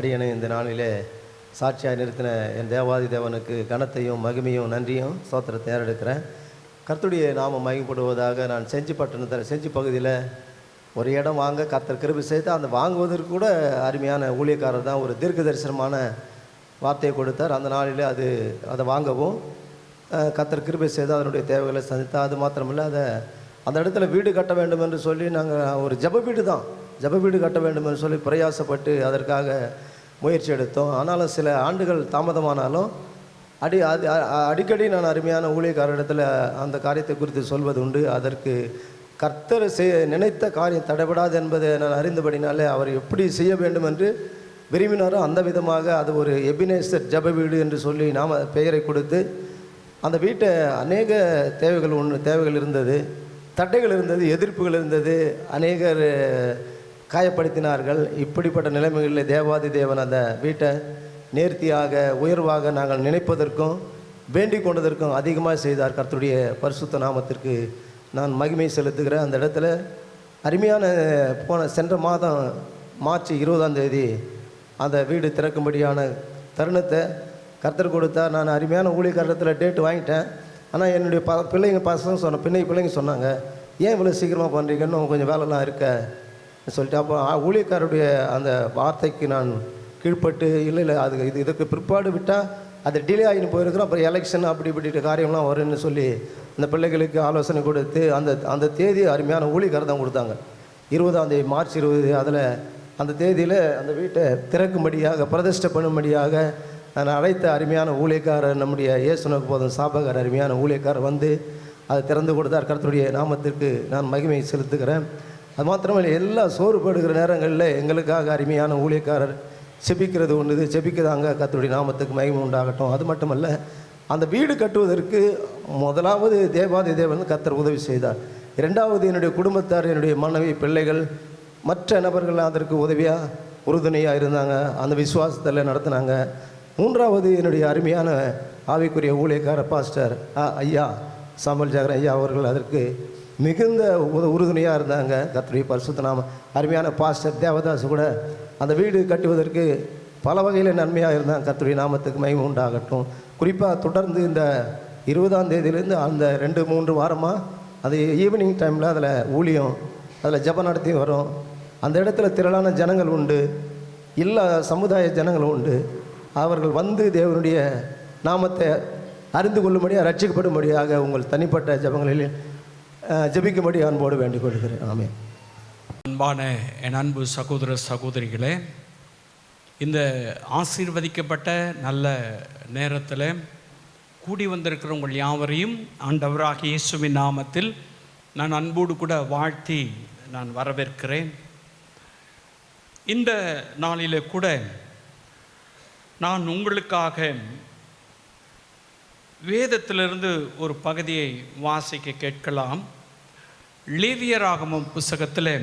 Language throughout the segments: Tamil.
அடியனை இந்த நாளிலே சாட்சியாக நிறுத்தின என் தேவாதி தேவனுக்கு கனத்தையும் மகிமையும் நன்றியும் ஸ்தோத்திரத்தை ஏறெடுக்கிறேன். கர்த்தருடைய நாமம் மகிமைப்படுவதாக. நான் செஞ்சி பட்டணத்தில் செஞ்சி பகுதியில் ஒரு இடம் வாங்க கர்த்தர் கிருபை செய்து அந்த வாங்குவதற்கு கூட அருமையான ஊழியக்காரர் தான் ஒரு தீர்க்க தரிசனமான வார்த்தையை கொடுத்தார். அந்த நாளில் அதை வாங்கவும் கர்த்தர் கிருபை செய்து அதனுடைய தேவைகளை சந்தித்தார். அது மாத்திரமில்லை, அந்த இடத்துல வீடு கட்ட வேண்டும் என்று சொல்லி நாங்கள் ஒரு ஜப வீடு கட்ட வேண்டும் என்று சொல்லி பிரயாசப்பட்டு அதற்காக முயற்சி எடுத்தோம். ஆனாலும் சில ஆண்டுகள் தாமதமானாலும் அடிக்கடி நான் அருமையான ஊழியக்காரரிடத்தில் அந்த காரியத்தை குறித்து சொல்வது உண்டு. அதற்கு கர்த்தர் நினைத்த காரியம் தடைபடாது என்பதை நான் அறிந்தபடினாலே அவர் எப்படி செய்ய வேண்டும் என்று விரும்பினாரோ அந்த விதமாக அது ஒரு எபினேசர் ஜப வீடு என்று சொல்லி நாம் பெயரை கொடுத்து அந்த வீட்டை அநேக தேவைகள் இருந்தது, தடைகள் இருந்தது, எதிர்ப்புகள் இருந்தது, அநேகர் காயப்படுத்தினார்கள். இப்படிப்பட்ட நிலைமைகளில் தேவாதி தேவன் அந்த வீட்டை நேர்த்தியாக உயர்வாக நாங்கள் நினைப்பதற்கும் வேண்டிக் கொண்டதற்கும் அதிகமாக செய்தார். கர்த்தருடைய பரிசுத்த நாமத்திற்கு நான் மகிமை செலுத்துகிறேன். அந்த இடத்துல அருமையான சென்ற மாதம் மார்ச் 20ஆம் தேதி அந்த வீடு திறக்கும்படியான தருணத்தை கர்த்தர் கொடுத்தார். நான் அருமையான ஊழியக்காரத்தில் டேட்டு வாங்கிட்டேன். ஆனால் என்னுடைய பிள்ளைங்க சொன்னாங்க, ஏன் இவ்வளோ சீக்கிரமாக பண்ணுறீங்கன்னு, கொஞ்சம் வேலைலாம் இருக்க சொல்லிட்டு. அப்போ ஊழியக்காரருடைய அந்த வார்த்தைக்கு நான் கீழ்பட்டு இல்லை இதுக்கு பிற்பாடு விட்டால் அது டிலே ஆகின்னு போயிருக்கிறோம், அப்புறம் எலெக்ஷன் அப்படி இப்படி காரியம்லாம் வரும்னு சொல்லி அந்த பிள்ளைகளுக்கு ஆலோசனை கொடுத்து அந்த தேதி அருமையான ஊழியக்காரர் தான் கொடுத்தாங்க. 20ஆம் தேதி மார்ச் 20. அதில் அந்த தேதியில் அந்த வீட்டை திறக்கும்படியாக பிரதிஷ்டை பண்ணும்படியாக நான் அழைத்த அருமையான ஊழியக்காரர் நம்முடைய இயேசுனுக்கு போதும் சாபகர் அருமையான ஊழியக்காரர் வந்து அதை திறந்து கொடுத்தார். கர்த்தருடைய நாமத்திற்கு நான் மகிமை செலுத்துகிறேன். அது மாத்திரமல்ல, எல்லா சோறுபடுகிற நேரங்களில் எங்களுக்காக அருமையான ஊழியக்காரர் செபிக்கிறது ஒன்று செபிக்கிறாங்க. கர்த்தருடைய நாமத்துக்கு மகிமை உண்டாகட்டும். அது மட்டுமல்ல, அந்த வீடு கட்டுவதற்கு முதலாவது தேவாதி தேவன் கர்த்தர் உதவி செய்தார். இரண்டாவது என்னுடைய குடும்பத்தார், என்னுடைய மனைவி, பிள்ளைகள், மற்ற நபர்கள் அதற்கு உதவியாக உறுதுணையாக இருந்தாங்க, அந்த விசுவாசத்தில் நடத்தினாங்க. மூன்றாவது என்னுடைய அருமையான ஆவிக்குரிய ஊழியக்காரர் பாஸ்டர் ஐயா சாமுவேல் ஜாகர் ஐயா அவர்கள் அதற்கு மிகுந்த உறுதுணையாக இருந்தாங்க. கர்த்தருடைய பரிசுத்த நாம அருமையான பாஸ்டர் தேவதாஸ் கூட அந்த வீடு கட்டுவதற்கு பல வகையில் நன்மையாக இருந்தாங்க. கர்த்தருடைய நாமத்துக்கு மகிமை உண்டாகட்டும். குறிப்பாக தொடர்ந்து இந்த 20ஆம் தேதியிலேருந்து அந்த 2-3 வாரமாக அது ஈவினிங் டைமில் அதில் ஊழியம், அதில் ஜபம் நடத்தி வரும். அந்த இடத்துல திரளான ஜனங்கள் உண்டு, எல்லா சமுதாய ஜனங்களும் உண்டு. அவர்கள் வந்து தேவனுடைய நாமத்தை அறிந்து கொள்ளும்படியாக, ரட்சிக்கப்படும்படியாக உங்கள் தனிப்பட்ட ஜபங்களில் ஜபிக்கும்படி அன்போடு வேண்டிக் கொள்கிறேன். ஆமென். அன்பான என் அன்பு சகோதர சகோதரிகளே, இந்த ஆசீர்வதிக்கப்பட்ட நல்ல நேரத்தில் கூடி வந்திருக்கிற உங்கள் யாவரையும் ஆண்டவராகிய இயேசுவின் நாமத்தில் நான் அன்போடு கூட வாழ்த்தி நான் வரவேற்கிறேன். இந்த நாளில் கூட நான் உங்களுக்காக வேதத்திலிருந்து ஒரு பகுதியை வாசிக்க கேட்கலாம். லேவியராகமம் புத்தகத்தில்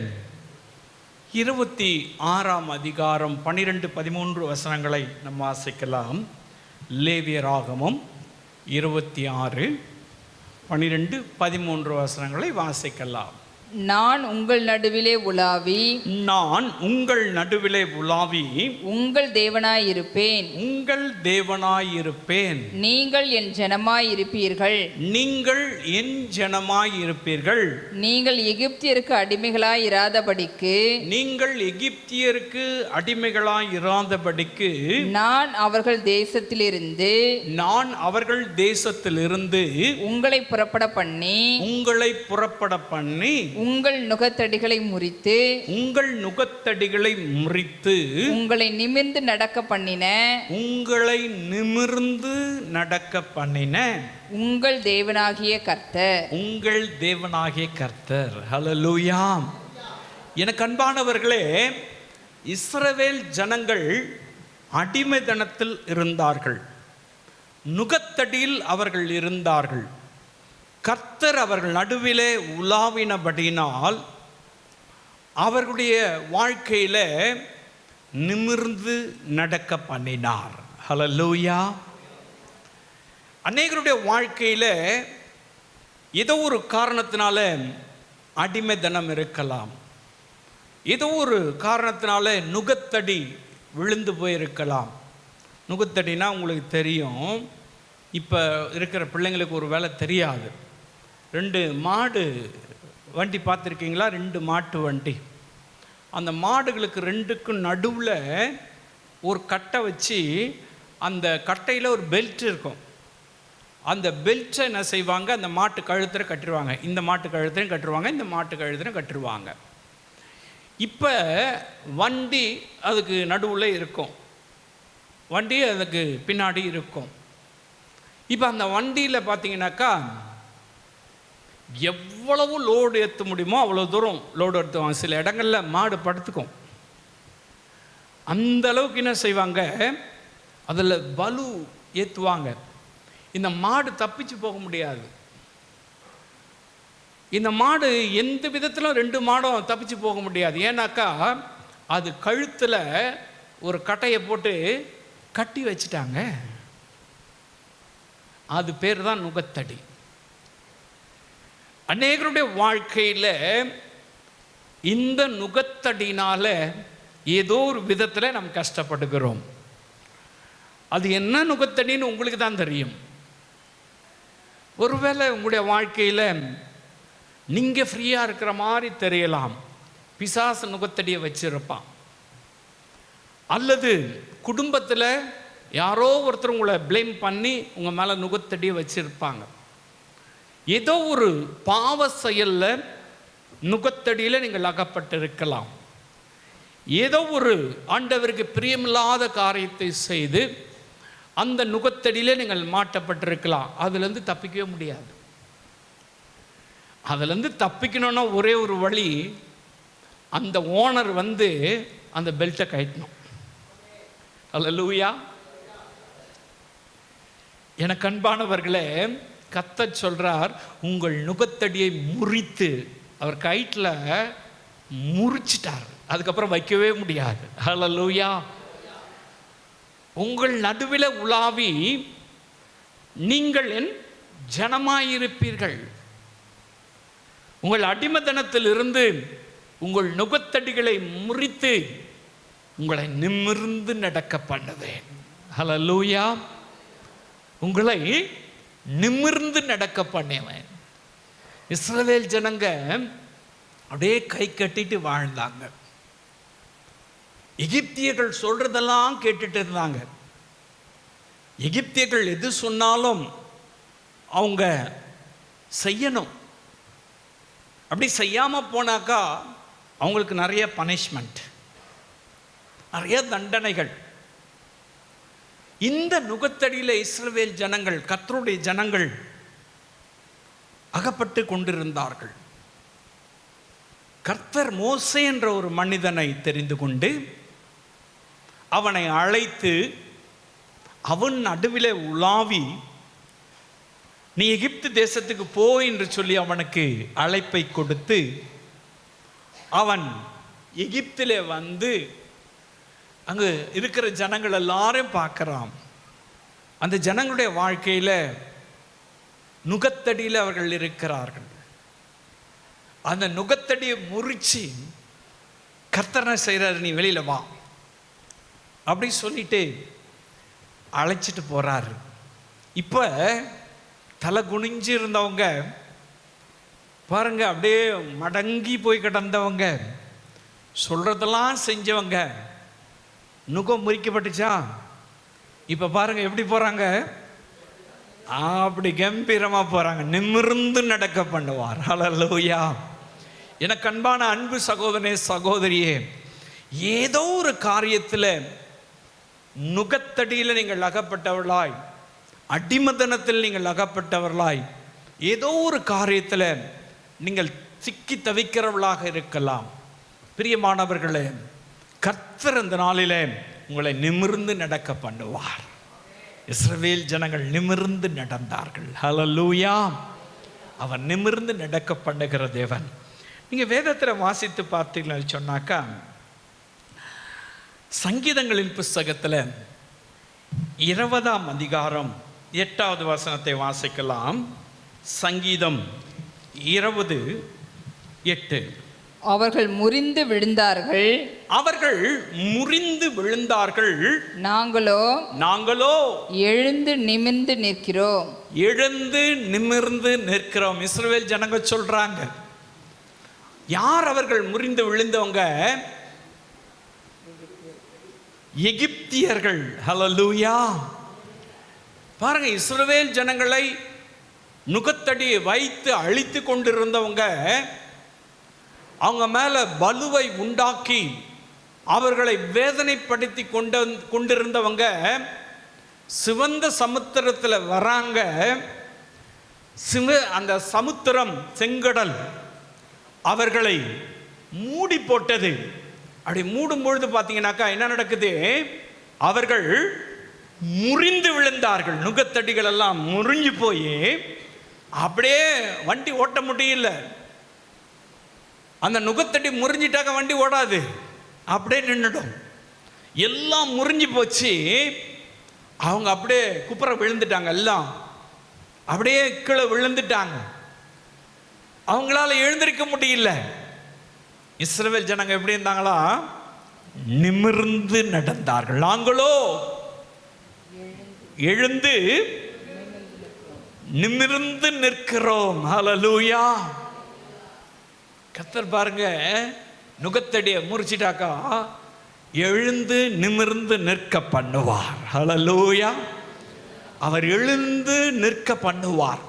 26ஆம் அதிகாரம் 12-13 வசனங்களை நாம் வாசிக்கலாம். லேவியராகமம் 26:12-13 வசனங்களை வாசிக்கலாம். நான் உங்கள் நடுவிலே உலாவி உங்கள் தேவனாயிருப்பேன். நீங்கள் என் ஜனமாயிருப்பீர்கள். நீங்கள் எகிப்தியருக்கு அடிமைகளாயிராதபடிக்கு நான் அவர்கள் தேசத்திலிருந்து உங்களை புறப்பட பண்ணி உங்கள் நுகத்தடிகளை முறித்து உங்களை நிமிர்ந்து நடக்க பண்ணின உங்கள் தேவனாகிய கர்த்தர். ஹல்லேலூயா. எனக்கு அன்பானவர்களே, இஸ்ரவேல் ஜனங்கள் அடிமைத்தனத்தில் இருந்தார்கள், நுகத்தடியில் அவர்கள் இருந்தார்கள். கர்த்தர் அவர்கள் நடுவிலே உலாவினபடியினால் அவர்களுடைய வாழ்க்கையில் நிமிர்ந்து நடக்க பண்ணினார். ஹல்லேலூயா. அநேகருடைய வாழ்க்கையில் ஏதோ ஒரு காரணத்தினால அடிமைத்தனம் இருக்கலாம், ஏதோ ஒரு காரணத்தினால நுகத்தடி விழுந்து போயிருக்கலாம். நுகத்தடினா உங்களுக்கு தெரியும். இப்போ இருக்கிற பிள்ளைங்களுக்கு ஒரு வேலை தெரியாது. 2 மாடு வண்டி பார்த்துருக்கீங்களா? 2 மாட்டு வண்டி. அந்த மாடுகளுக்கு 2க்கும் நடுவில் ஒரு கட்டை வச்சு அந்த கட்டையில் ஒரு பெல்ட் இருக்கும். அந்த பெல்ட்டை என்ன செய்வாங்க, அந்த மாட்டு கழுத்தில் கட்டிடுவாங்க. இந்த மாட்டு கழுத்தையும் கட்டுருவாங்க, இந்த மாட்டு கழுத்தையும் கட்டுருவாங்க. இப்போ வண்டி அதுக்கு நடுவில் இருக்கும், வண்டி அதுக்கு பின்னாடி இருக்கும். இப்போ அந்த வண்டியில் பார்த்தீங்கன்னாக்கா எவ்வளவு லோடு ஏற்ற முடியுமோ அவ்வளோ தூரம் லோடு ஏற்றுவாங்க. சில இடங்களில் மாடு படுத்துக்கும். அந்த அளவுக்கு என்ன செய்வாங்க, அதில் பலு ஏற்றுவாங்க. இந்த மாடு தப்பிச்சு போக முடியாது. இந்த மாடு எந்த விதத்திலும் 2 மாடும் தப்பிச்சு போக முடியாது. ஏன்னாக்கா அது கழுத்தில் ஒரு கட்டையை போட்டு கட்டி வச்சிட்டாங்க. அது பேர் தான் நுகத்தடி. அநேகருடைய வாழ்க்கையில் இந்த நுகத்தடினால ஏதோ ஒரு விதத்தில் நம்ம கஷ்டப்படுகிறோம். அது என்ன நுகத்தடின்னு உங்களுக்கு தான் தெரியும். ஒருவேளை உங்களுடைய வாழ்க்கையில் நீங்கள் ஃப்ரீயாக இருக்கிற மாதிரி தெரியலாம், பிசாசு நுகத்தடியை வச்சிருப்பான். அல்லது குடும்பத்தில் யாரோ ஒருத்தர் உங்களை ப்ளேம் பண்ணி உங்கள் மேலே நுகத்தடியை வச்சிருப்பாங்க. ஏதோ ஒரு பாவ செயலில் நுகத்தடியில் நீங்கள் அகப்பட்டிருக்கலாம். ஏதோ ஒரு ஆண்டவருக்கு பிரியமில்லாத காரியத்தை செய்து அந்த நுகத்தடியிலே நீங்கள் மாட்டப்பட்டிருக்கலாம். அதுலேருந்து தப்பிக்கவே முடியாது. அதுலேருந்து தப்பிக்கணும்னா ஒரே ஒரு வழி, அந்த ஓனர் வந்து அந்த பெல்ட்டை கட்டணும். அல்லேலூயா. எனக்கு அன்பானவர்களே, கர்த்தர் சொல்றார், உங்கள் நுகத்தடியை முறித்து, அவர் கயிற்றில் முறிச்சிட்டார், அதுக்கப்புறம் வைக்கவே முடியாது. அல்லேலூயா. உங்கள் நடுவில் உலாவி நீங்கள் என் ஜனமாயிருப்பீர்கள். உங்கள் அடிமத்தனத்தில் இருந்து உங்கள் நுகத்தடிகளை முறித்து உங்களை நிமிர்ந்து நடக்க பண்ணுவேன். அல்லேலூயா. உங்களை நிமிர்ந்து நடக்க பண்ணுவேன். இஸ்ரவேல் ஜனங்க அப்படியே கை கட்டிட்டு வாழ்ந்தாங்க. எகிப்தியர்கள் சொல்றதெல்லாம் கேட்டுட்டு இருந்தாங்க. எகிப்தியர்கள் எது சொன்னாலும் அவங்க செய்யணும். அப்படி செய்யாம போனாக்கா அவங்களுக்கு நிறைய பனிஷ்மெண்ட், நிறைய தண்டனைகள். இந்த நுகத்தடியில இஸ்ரவேல் ஜனங்கள், கர்த்தருடைய ஜனங்கள் அகப்பட்டு கொண்டிருந்தார்கள். கர்த்தர் மோசே என்ற ஒரு மனிதனை தெரிந்து கொண்டு அவனை அழைத்து அவன் நடுவிலே உலாவி, நீ எகிப்து தேசத்துக்கு போ என்று சொல்லி அவனுக்கு அழைப்பை கொடுத்து, அவன் எகிப்திலே வந்து அங்கு இருக்கிற ஜனங்கள் எல்லாரையும் பார்க்குறான். அந்த ஜனங்களுடைய வாழ்க்கையில் நுகத்தடியில் அவர்கள் இருக்கிறார்கள். அந்த நுகத்தடியை முறிச்சு கர்த்தனை செய்கிறார், நீ வெளியில வா அப்படி சொல்லிட்டு அழைச்சிட்டு போறாரு. இப்போ தலை குனிஞ்சு இருந்தவங்க பாருங்க, அப்படியே மடங்கி போய் கிடந்தவங்க, சொல்றதெல்லாம் செஞ்சவங்க, நுகம் முறிக்கப்பட்டுச்சா? இப்போ பாருங்க எப்படி போறாங்க, அப்படி கம்பீரமா போறாங்க. நிமிர்ந்து நடக்க பண்ணுவார். அல்லேலூயா. எனக்கு அன்பான அன்பு சகோதரனே, சகோதரியே, ஏதோ ஒரு காரியத்தில் நுகத்தடியில் நீங்கள் அகப்பட்டவர்களாய், அடிமதனத்தில் நீங்கள் அகப்பட்டவர்களாய், ஏதோ ஒரு காரியத்தில் நீங்கள் சிக்கி தவிக்கிறவர்களாக இருக்கலாம். பிரியமானவர்களே, கர்த்தர் இந்த நாளிலே உங்களை நிமிர்ந்து நடக்க பண்ணுவார். இஸ்ரவேல் ஜனங்கள் நிமிர்ந்து நடந்தார்கள். ஹல்லேலூயா. அவர் நிமிர்ந்து நடக்க பண்ணுகிற தேவன். நீங்கள் வேதத்தில் வாசித்து பார்த்தீங்கன்னு சொன்னாக்கா, சங்கீதங்களின் புஸ்தகத்தில் 20ஆம் அதிகாரம் 8வது வசனத்தை வாசிக்கலாம். சங்கீதம் 20:8. அவர்கள் முறிந்து விழுந்தார்கள், அவர்கள் முறிந்து விழுந்தார்கள், நாங்களோ எழுந்து நிமிர்ந்து நிற்கிறோம். எழுந்து நிமிர்ந்து நிற்கிறோம். இஸ்ரவேல் ஜனங்க சொல்றாங்க. யார் அவர்கள் முறிந்து விழுந்தவங்க? எகிப்தியர்கள். ஹல்லேலூயா. பாருங்க, இஸ்ரவேல் ஜனங்களை நுகத்தடி வைத்து அழித்து கொண்டிருந்தவங்க, அவங்க மேல பலுவை உண்டாக்கி அவர்களை வேதனைப்படுத்தி கொண்டிருந்தவங்க சிவந்த சமுத்திரத்தில் வராங்க. அந்த சமுத்திரம், செங்கடல் அவர்களை மூடி போட்டது. அப்படி மூடும் பொழுது பார்த்தீங்கன்னாக்கா என்ன நடக்குது? அவர்கள் முறிந்து விழுந்தார்கள். நுகத்தடிகள் எல்லாம் முறிஞ்சு போய் அப்படியே வண்டி ஓட்ட முடியல. அந்த நுகத்தடி முறிஞ்சிட்டாக்க வண்டி ஓடாது, அப்படியே நின்றுடும். எல்லாம் முறிஞ்சு போச்சு. அவங்க அப்படியே குப்புற விழுந்துட்டாங்க. எல்லாம் அப்படியே கீழே விழுந்துட்டாங்க. அவங்களால எழுந்திருக்க முடியல. இஸ்ரவேல் ஜனங்க எப்படி இருந்தாங்களா? நிமிர்ந்து நடந்தார்கள். நாங்களோ எழுந்து நிமிர்ந்து நிற்கிறோம். ஹல்லேலூயா. கர்த்தர் பாருங்க, நுகத்தடியை முறிச்சிட்டாக்கா எழுந்து நிமிர்ந்து நிற்க பண்ணுவார். ஹல்லேலூயா. அவர் எழுந்து நிற்க பண்ணுவார்.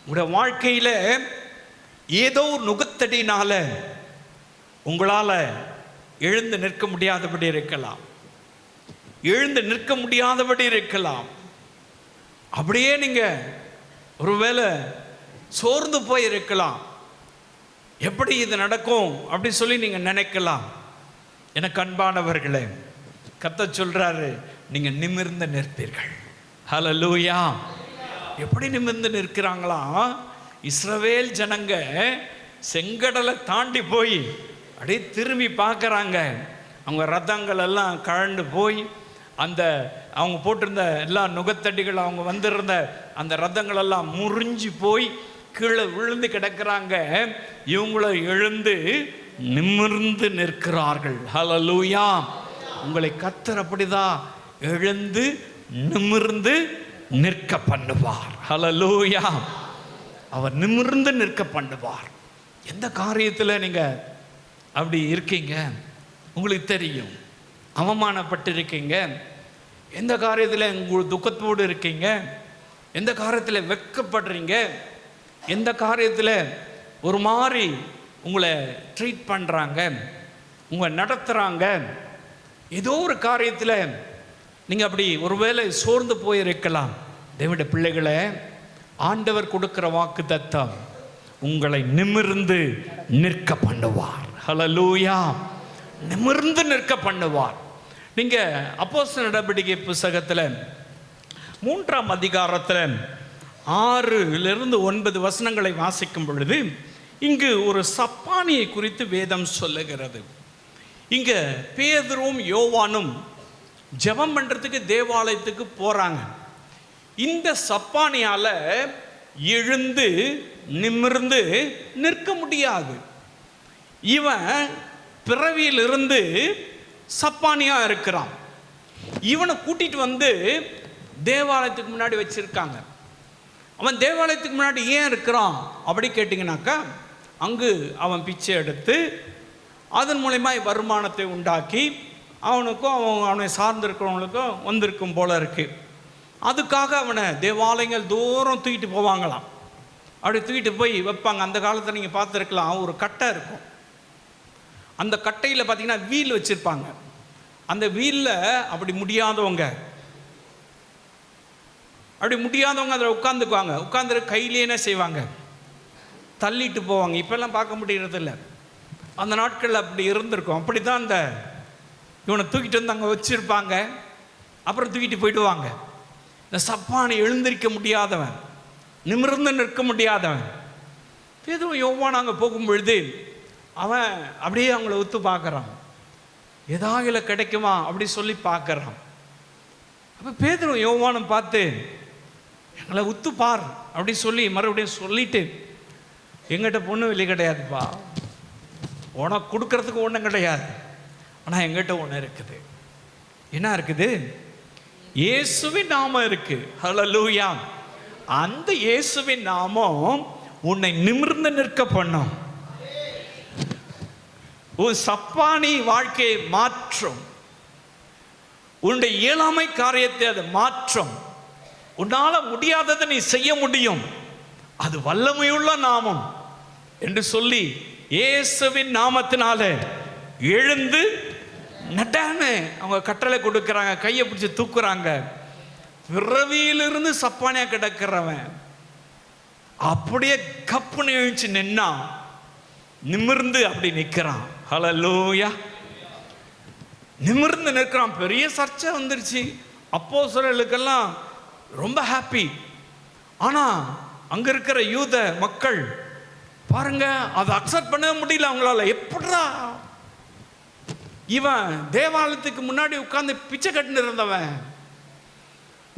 உங்களுடைய வாழ்க்கையில ஏதோ ஒரு நுகத்தடினால உங்களால எழுந்து நிற்க முடியாதபடி இருக்கலாம், எழுந்து நிற்க முடியாதபடி இருக்கலாம். அப்படியே நீங்க ஒருவேளை சோர்ந்து போய் இருக்கலாம். எப்படி இது நடக்கும் அப்படி சொல்லி நீங்க நினைக்கலாம். எனக்கு அன்பானவர்களே, கர்த்தர் சொல்றாரு, நீங்க நிமிர்ந்து நிற்பீர்கள். ஹல்லேலூயா. எப்படி நிமிர்ந்து நிற்கிறாங்களா? இஸ்ரவேல் ஜனங்க செங்கடலை தாண்டி போய் அப்படியே திரும்பி பார்க்குறாங்க. அவங்க ரதங்கள் எல்லாம் கழண்டு போய் அந்த அவங்க போட்டிருந்த எல்லா நுகத்தடிகள், அவங்க வந்திருந்த அந்த ரதங்கள் எல்லாம் முறிஞ்சு போய் கீழே விழுந்து கிடக்கிறாங்க. இவங்கள எழுந்து நிமிர்ந்து நிற்கிறார்கள். ஹல்லேலூயா. உங்களை கர்த்தர் அப்படிதான் எழுந்து நிமிர்ந்து நிற்க பண்ணுவார். ஹல்லேலூயா. அவர் நிமிர்ந்து நிற்க பண்ணுவார். எந்த காரியத்தில் நீங்க அப்படி இருக்கீங்க உங்களுக்கு தெரியும். அவமானப்பட்டு இருக்கீங்க, எந்த காரியத்தில் உங்களுக்கு துக்கத்தோடு இருக்கீங்க, எந்த காரியத்தில் வெட்கப்படுறீங்க, எந்த காரியத்தில் ஒரு மாதிரி உங்களை ட்ரீட் பண்ணுறாங்க, உங்களை நடத்துகிறாங்க, ஏதோ ஒரு காரியத்தில் நீங்கள் அப்படி ஒருவேளை சோர்ந்து போயிருக்கலாம். தேவனுடைய பிள்ளைகளை, ஆண்டவர் கொடுக்கிற வாக்கு தத்தம் உங்களை நிமிர்ந்து நிற்க பண்ணுவார். ஹல்லேலூயா. நிமிர்ந்து நிற்க பண்ணுவார். நீங்க அப்போஸ்தலர் நடவடிக்கை புத்தகத்தில் 3ஆம் அதிகாரத்தில் 6லிருந்து 9 வசனங்களை வாசிக்கும் பொழுது இங்கு ஒரு சப்பானியை குறித்து வேதம் சொல்லுகிறது. இங்க பேதுருவும் யோவானும் ஜெபம் பண்றதுக்கு தேவாலயத்துக்கு போறாங்க. இந்த சப்பானியால எழுந்து நிமிர்ந்து நிற்க முடியாது. இவன் பிறவியிலிருந்து சப்பானியா இருக்கிறான். இவனை கூட்டிட்டு வந்து தேவாலயத்துக்கு முன்னாடி வச்சிருக்காங்க. அவன் தேவாலயத்துக்கு முன்னாடி ஏன் இருக்கிறான் அப்படி கேட்டிங்கனாக்கா, அங்கு அவன் பிச்சை எடுத்து அதன் மூலமா வருமானத்தை உண்டாக்கி அவனுக்கும் அவனை சார்ந்திருக்கிறவங்களுக்கும் வந்திருக்கும் போல இருக்கு. அதுக்காக அவனை தேவாலயங்கள் தூரம் தூக்கிட்டு போவாங்களாம். அப்படி தூக்கிட்டு போய் வைப்பாங்க. அந்த காலத்தில் நீங்கள் பார்த்துருக்கலாம், ஒரு கட்டை இருக்கும். அந்த கட்டையில் பார்த்தீங்கன்னா வீல் வச்சுருப்பாங்க. அந்த வீலில் அப்படி முடியாதவங்க அதில் உட்காந்துக்குவாங்க. உட்காந்துரு கையிலே என்ன செய்வாங்க, தள்ளிட்டு போவாங்க. இப்போல்லாம் பார்க்க முடியறதில்ல. அந்த நாட்களில் அப்படி இருந்திருக்கும். அப்படி தான் அந்த இவனை தூக்கிட்டு வந்து அங்கே வச்சுருப்பாங்க. அப்புறம் தூக்கிட்டு போயிடுவாங்க. இந்த சப்பானை எழுந்திருக்க முடியாதவன், நிமிர்ந்து நிற்க முடியாதவன். பேதுரு யோவான் அங்கே போகும்பொழுது அவன் அப்படியே அவங்கள ஒத்து பார்க்குறான். ஏதாவது கிடைக்குமா அப்படி சொல்லி பார்க்குறான். அப்போ பேதுரு யோவானும் பார்த்து, எங்களை உத்து பார் அப்படி சொல்லி மறுபடியும் சொல்லிட்டு, எங்கிட்ட பொண்ணு வெளியே கிடையாதுப்பா, உனக்கு கொடுக்கறதுக்கு ஒன்றும் கிடையாது, ஆனால் எங்கிட்ட ஒன்று இருக்குது. என்ன இருக்குது? இயேசுவின் நாமம் இருக்கு. ஹல்லேலூயா. அந்த இயேசுவின் நாமம் உன்னை நிமிர்ந்து நிற்க பண்ணும். உன் சப்பானி வாழ்க்கையை மாற்றும். உன்னுடைய இயலாமை காரியத்தை அது மாற்றும். உன்னால முடியாததை நீ செய்ய முடியும். அது வல்லமையுள்ள நாமம் என்று சொல்லி இயேசுவின் நாமத்தினால எழுந்து நடான்னு அவங்க கட்டளை கொடுக்குறாங்க. கையை பிடிச்சி தூக்குறாங்க. பிறவியிலிருந்து சப்பானியா கிடக்கிறவன் அப்படியே கப்புன்னு எழுந்துச்சு நின்னா, நிமிர்ந்து அப்படி நிற்கிறான். ஹல்லேலூயா. நிமிர்ந்து நிற்கிறான். பெரிய சர்ச்சை வந்துருச்சு. அப்போஸ்தலர்களுக்கெல்லாம் ரொம்ப ஹாப்பி. ஆனா அங்க இருக்கிற யூத மக்கள் பாருங்க, அதை அக்செப்ட் பண்ணவே முடியல அவங்களால. எப்படா இவன் தேவாலயத்துக்கு முன்னாடி உட்கார்ந்து பிச்சை கட்டு இருந்தவன்,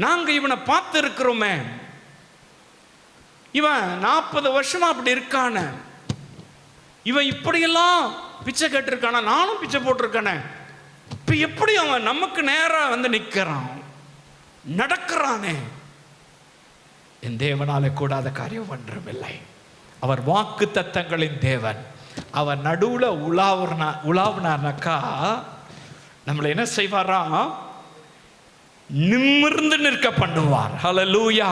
நாங்க இவனை பார்த்து இருக்கிறோமே, இவன் 40 வருஷமா அப்படி இருக்கான, இவன் இப்படியெல்லாம் பிச்சை கட்டிருக்கான, நானும் பிச்சை போட்டிருக்கானே, இப்ப எப்படி அவன் நமக்கு நேரா வந்து நிற்கிறான், நடக்கிறானே? என் தேவனாலே கூடாத காரியம் ஒன்றுமில்லை. அவர் வாக்கு தத்தங்களின் தேவன். அவர் நடுவுல உலாவுனாக்கா நம்மளை என்ன செய்வாரா? நிமிர்ந்து நிற்க பண்ணுவார். ஹல்லேலூயா.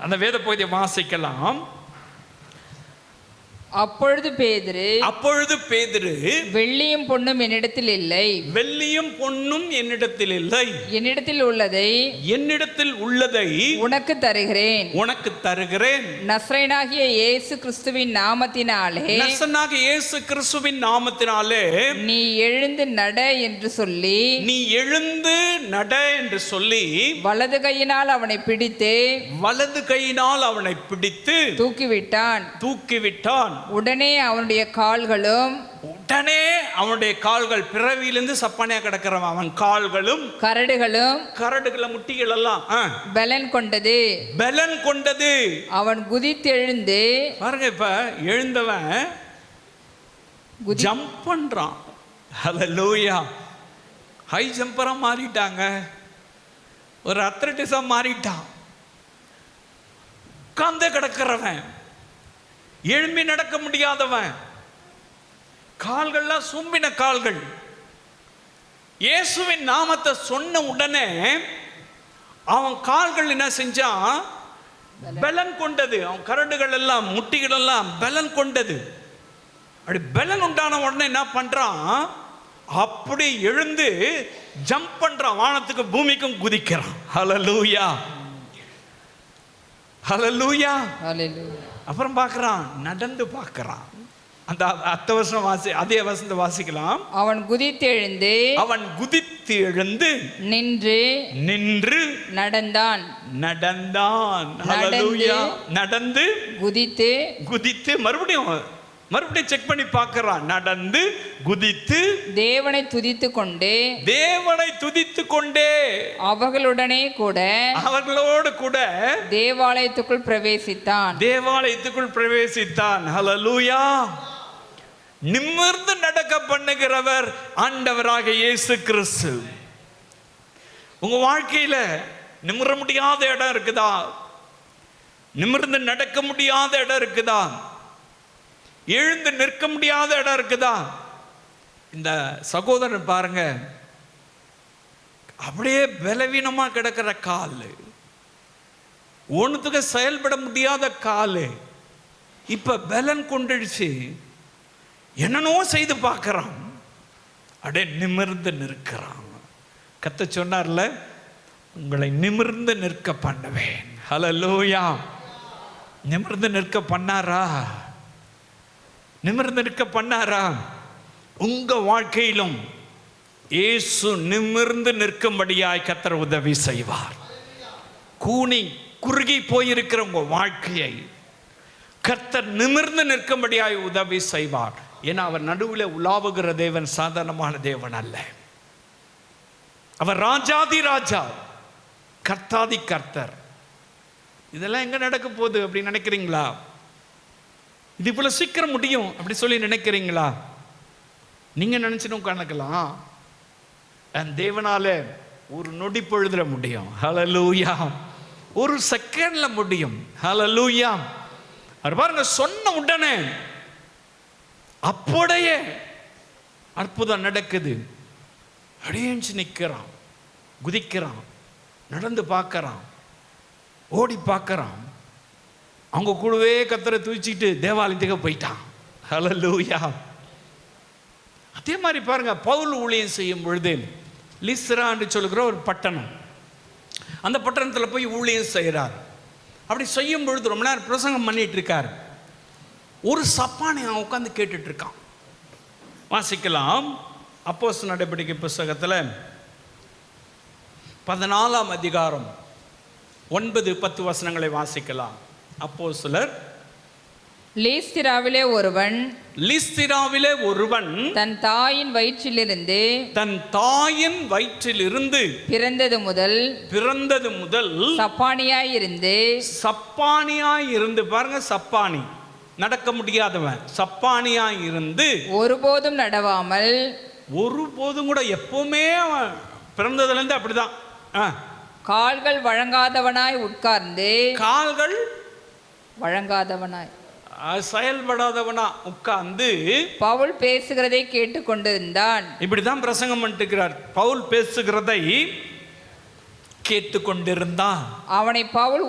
அந்த வேத பகுதியை வாசிக்கலாம். அப்பொழுது பேதுரு வெள்ளியும் பொன்னும் என்னிடத்தில் இல்லை, வெள்ளியும் பொன்னும் என்னிடத்தில் இல்லை, என்னிடத்தில் உள்ளதை உனக்கு தருகிறேன். நசரேயனாகிய இயேசு கிறிஸ்துவின் நாமத்தினாலே நீ எழுந்து நட என்று சொல்லி வலது கையினால் அவனை பிடித்து தூக்கிவிட்டான். உடனே அவனுடைய கால்கள் பிறவியிலிருந்து சப்பானியா கிடக்கிறவன், அவன் கால்களும் கரடுகளை முட்டிகள் எல்லாம் பலன் கொண்டது. அவன் குதித்து எழுந்து, பாருங்க, இப்ப எழுந்தவன் ஜம்ப் பண்றான். ஹல்லேலூயா. ஹை ஜம்பரா மாறிட்டாங்க. ஒரு அத்லட்டிஸா மாறிட்டான். உட்கார்ந்து கிடக்கிறவன், எழும்பி நடக்க முடியாதவன், கால்கள்லாம் சும்பின கால்கள். இயேசுவின் நாமத்தை சொன்ன உடனே அவன் கால்கள் என்ன செஞ்சான்? பலன் கொண்டது. அவன் கரடுகள் எல்லாம் முட்டிகள் எல்லாம் பலன் கொண்டது. அப்படி பலன் உண்டான உடனே என்ன பண்றான்? அப்படி எழுந்து ஜம்ப் பண்றான். வானத்துக்கு பூமிக்கும் குதிக்கிறான். ஹல்லேலூயா. ஹல்லேலூயா. அப்புறம் பார்க்கறான், நடந்து பார்க்கறான். அந்த அதே வசனத்தை வாசிக்கலாம். அவன் குதித்து எழுந்து நின்று நடந்தான். ஹல்லேலூயா. நடந்து குதித்து மறுபடியும் செக் பண்ணி பார்க்கறான். நடந்து குதித்து தேவனை துதித்து கொண்டே அவர்களோடு கூட தேவாலயத்துக்குள் பிரவேசித்தான். ஹல்லேலூயா. நிமிர்ந்து நடக்க பண்ணுகிறவர் ஆண்டவராக இயேசு கிறிஸ்து. உங்க வாழ்க்கையில நிமிர முடியாத இடம் இருக்குதா? நிமிர்ந்து நடக்க முடியாத இடம் இருக்குதா? எழுந்து நிற்க முடியாத இடம் இருக்குதா? இந்த சகோதரன் பாருங்க, அப்படியே பலவீனமா கிடக்கிற கால், ஒண்ணுத்துக்கு செயல்பட முடியாத கால், இப்ப பலன் கொண்டுடுச்சு. என்னனோ செய்து பார்க்கறான். அப்படியே நிமிர்ந்து நிற்கிறான். கர்த்தர் சொன்னார்ல, உங்களை நிமிர்ந்து நிற்க பண்ணுவேன். ஹல்லேலூயா. நிமிர்ந்து நிற்க பண்ணாரா? நிமிர்ந்து நிற்க பண்ணாரா? உங்க வாழ்க்கையிலும் இயேசு நிமிர்ந்து நிற்கும்படியாய் கர்த்தர் உதவி செய்வார். கூனி குறுகி போயிருக்கிற உங்க வாழ்க்கையை கர்த்தர் நிமிர்ந்து நிற்கும்படியாய் உதவி செய்வார். ஏன்னா அவர் நடுவில் உலாவுகிற தேவன் சாதாரணமான தேவன் அல்ல. அவர் ராஜாதி ராஜா, கர்த்தாதி கர்த்தர். இதெல்லாம் எங்க நடக்க போகுது அப்படின்னு நினைக்கிறீங்களா? இது இவ்வளவு சீக்கிரம் முடியும் அப்படி சொல்லி நினைக்கிறீங்களா? நீங்க நினைச்சிடும் கணக்கலாம். தேவனால ஒரு நொடி பொழுதுல முடியும். ஹல்லேலூயா. ஒரு செகண்ட்ல முடியும். ஹல்லேலூயா. அவர் பாருங்க, சொன்ன உடனே அப்படியே அற்புதம் நடக்குது. அடியேஞ்சு நிற்கிறான், குதிக்கிறான், நடந்து பார்க்கறான், ஓடி பார்க்கறான். அவங்க கூடவே கர்த்தரை துதிச்சுக்கிட்டு தேவாலயத்துக்கு போயிட்டான். ஹல்லேலூயா. அதே மாதிரி பாருங்க, பவுல் ஊழியம் செய்யும் பொழுது லிஸ்ரா என்று சொல்லுகிற ஒரு பட்டணம், அந்த பட்டணத்தில் போய் ஊழியம் செய்கிறார். அப்படி செய்யும் பொழுது ரொம்ப நேரம் பிரசங்கம் பண்ணிட்டு இருக்கார். ஒரு சப்பானை அவன் உட்காந்து கேட்டுட்டு இருக்கான். வாசிக்கலாம், அப்போஸ்தலர் நடவடிக்கை புஸ்தகத்தில் 14ஆம் அதிகாரம் 9-10 வசனங்களை வாசிக்கலாம். அப்போஸ்தலர். லீஸ்திராவிலே ஒருவன் தன் தாயின் வயிற்றிலிருந்து பிறந்தது முதல் சப்பானியாயிருந்து பாருங்க, சப்பானி நடக்க முடியாதவன், சப்பானியாயிருந்து ஒருபோதும் நடவாமல், ஒருபோதும் கூட, எப்பவுமே அவன் பிறந்ததுலேருந்து அப்படிதான், கால்கள் வழங்காதவனாய் உட்கார்ந்து, கால்கள் வழங்காதவனாய் செயல்படாதவனா உட்கார்ந்து பவுல் பேசுகிறதை கேட்டுக்கொண்டிருந்தான். இப்படிதான் பிரசங்கம் பண்ணிட்டுக்கிறார். பவுல் பேசுகிறதை கேட்டுக்கொண்டிருந்தான். அவனை பவுல்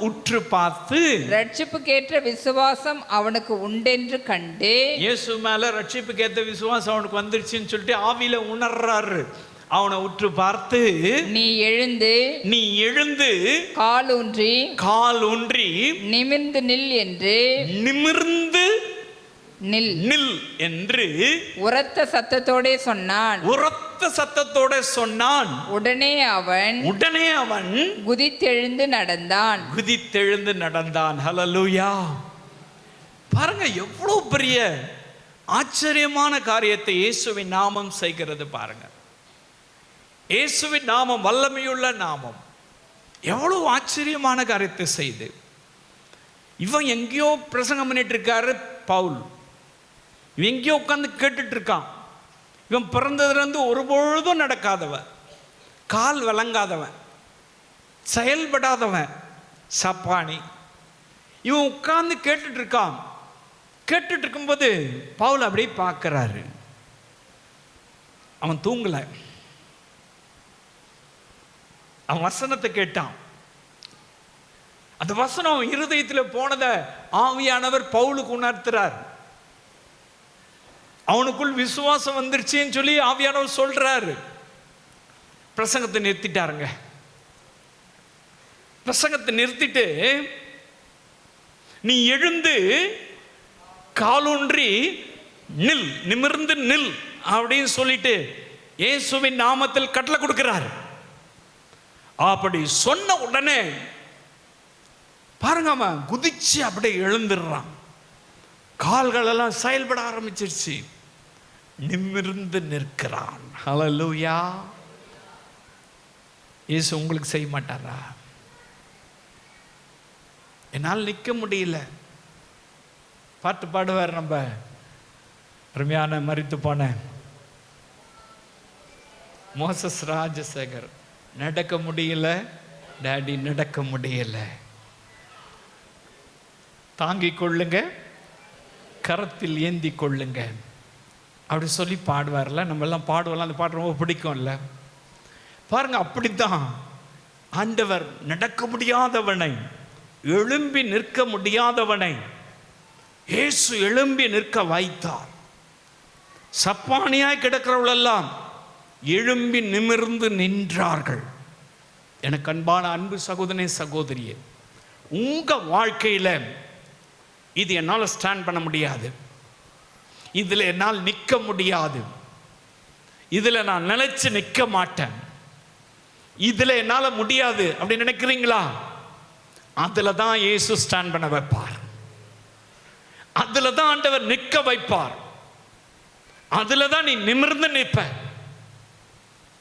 உற்று பார்த்து ரட்சிப்புக்கேற்ற விசுவாசம் அவனுக்கு உண்டென்று கண்டு, இயேசு மேல ரட்சிப்புக்கேற்ற விசுவாசம் அவனுக்கு வந்துருச்சுன்னு சொல்லிட்டு ஆவியில உணர்றாரு. அவனை உற்று பார்த்து, நீ எழுந்து காலூன்றி நிமிர்ந்து நில் என்று உரத்த சத்தத்தோடே சொன்னான். உடனே அவன் குதித்தெழுந்து நடந்தான். ஹல்லேலூயா. பாருங்க, எவ்வளவு பெரிய ஆச்சரியமான காரியத்தை இயேசுவின் நாமம் செய்கிறது பாருங்க. இயேசுவின் நாமம் வல்லமையுள்ள நாமம். எவ்வளவு ஆச்சரியமான காரியத்தை செய்து, இவன் எங்கேயோ பிரசங்கம் பண்ணிட்டு இருக்காரு பவுல், இவன் எங்கேயோ உட்காந்து கேட்டுட்டு இருக்கான். இவன் பிறந்ததுலேருந்து ஒருபொழுதும் நடக்காதவன், கால் விளங்காதவன், செயல்படாதவன், சப்பானி. இவன் உட்கார்ந்து கேட்டுட்டு இருக்கான். கேட்டுட்டு இருக்கும்போது பவுல் அப்படியே பார்க்கிறாரு. அவன் தூங்கலை, அவன் வசனத்தை கேட்டான். அந்த வசனம் இருதயத்தில் போனதை ஆவியானவர் பவுலுக்கு உணர்த்துறார். அவனுக்குள் விசுவாசம் வந்துருச்சுன்னு சொல்லி ஆவியானவர் சொல்றாரு. பிரசங்கத்தை நிறுத்திட்டாருங்க. பிரசங்கத்தை நிறுத்திட்டு, நீ எழுந்து காலூன்றி நிமிர்ந்து நில் அப்படின்னு சொல்லிட்டு இயேசுவின் நாமத்தில் கட்டளை கொடுக்கிறார். அப்படி சொன்ன உடனே பாருங்க, அவன் குதிச்சு அப்படியே எழுந்துடுறான். கால்கள் எல்லாம் செயல்பட ஆரம்பிச்சிருச்சு. நிமிர்ந்து நிற்கிறான். ஹல்லேலூயா. இயேசு உங்களுக்கு செய்ய மாட்டாரா? என்னால் நிற்க முடியல. பாட்டு பாடுவார் நம்ம அருமையான மரித்து போன மோசஸ் ராஜசேகர். நடக்க முடியல டாடி, நடக்க முடியல, தாங்கிக் கொள்ளுங்க, கரத்தில் ஏந்தி கொள்ளுங்க அப்படி சொல்லி பாடுவார்ல. நம்ம எல்லாம் பாடுவோம்ல, அந்த பாட்டு ரொம்ப பிடிக்கும்ல. பாருங்க, அப்படித்தான் ஆண்டவர் நடக்க முடியாதவனை, எழும்பி நிற்க முடியாதவனை இயேசு எழும்பி நிற்க வைத்தார். சப்பானியாய் கிடக்கிறவளெல்லாம் எழும்பி நிமிர்ந்து நின்றார்கள். எனக்கு அன்பான அன்பு சகோதரனே, சகோதரியே, உங்க வாழ்க்கையில இது என்னால் ஸ்டாண்ட் பண்ண முடியாது, இதில் என்னால் நிற்க முடியாது, இதில் நான் நினைச்சு நிற்க மாட்டேன், இதில் என்னால் முடியாது அப்படின்னு நினைக்கிறீங்களா? அதில் தான் இயேசு ஸ்டாண்ட் பண்ண வைப்பார். அதில் தான் ஆண்டவர் நிற்க வைப்பார். அதில் தான் நீ நிமிர்ந்து நிற்ப.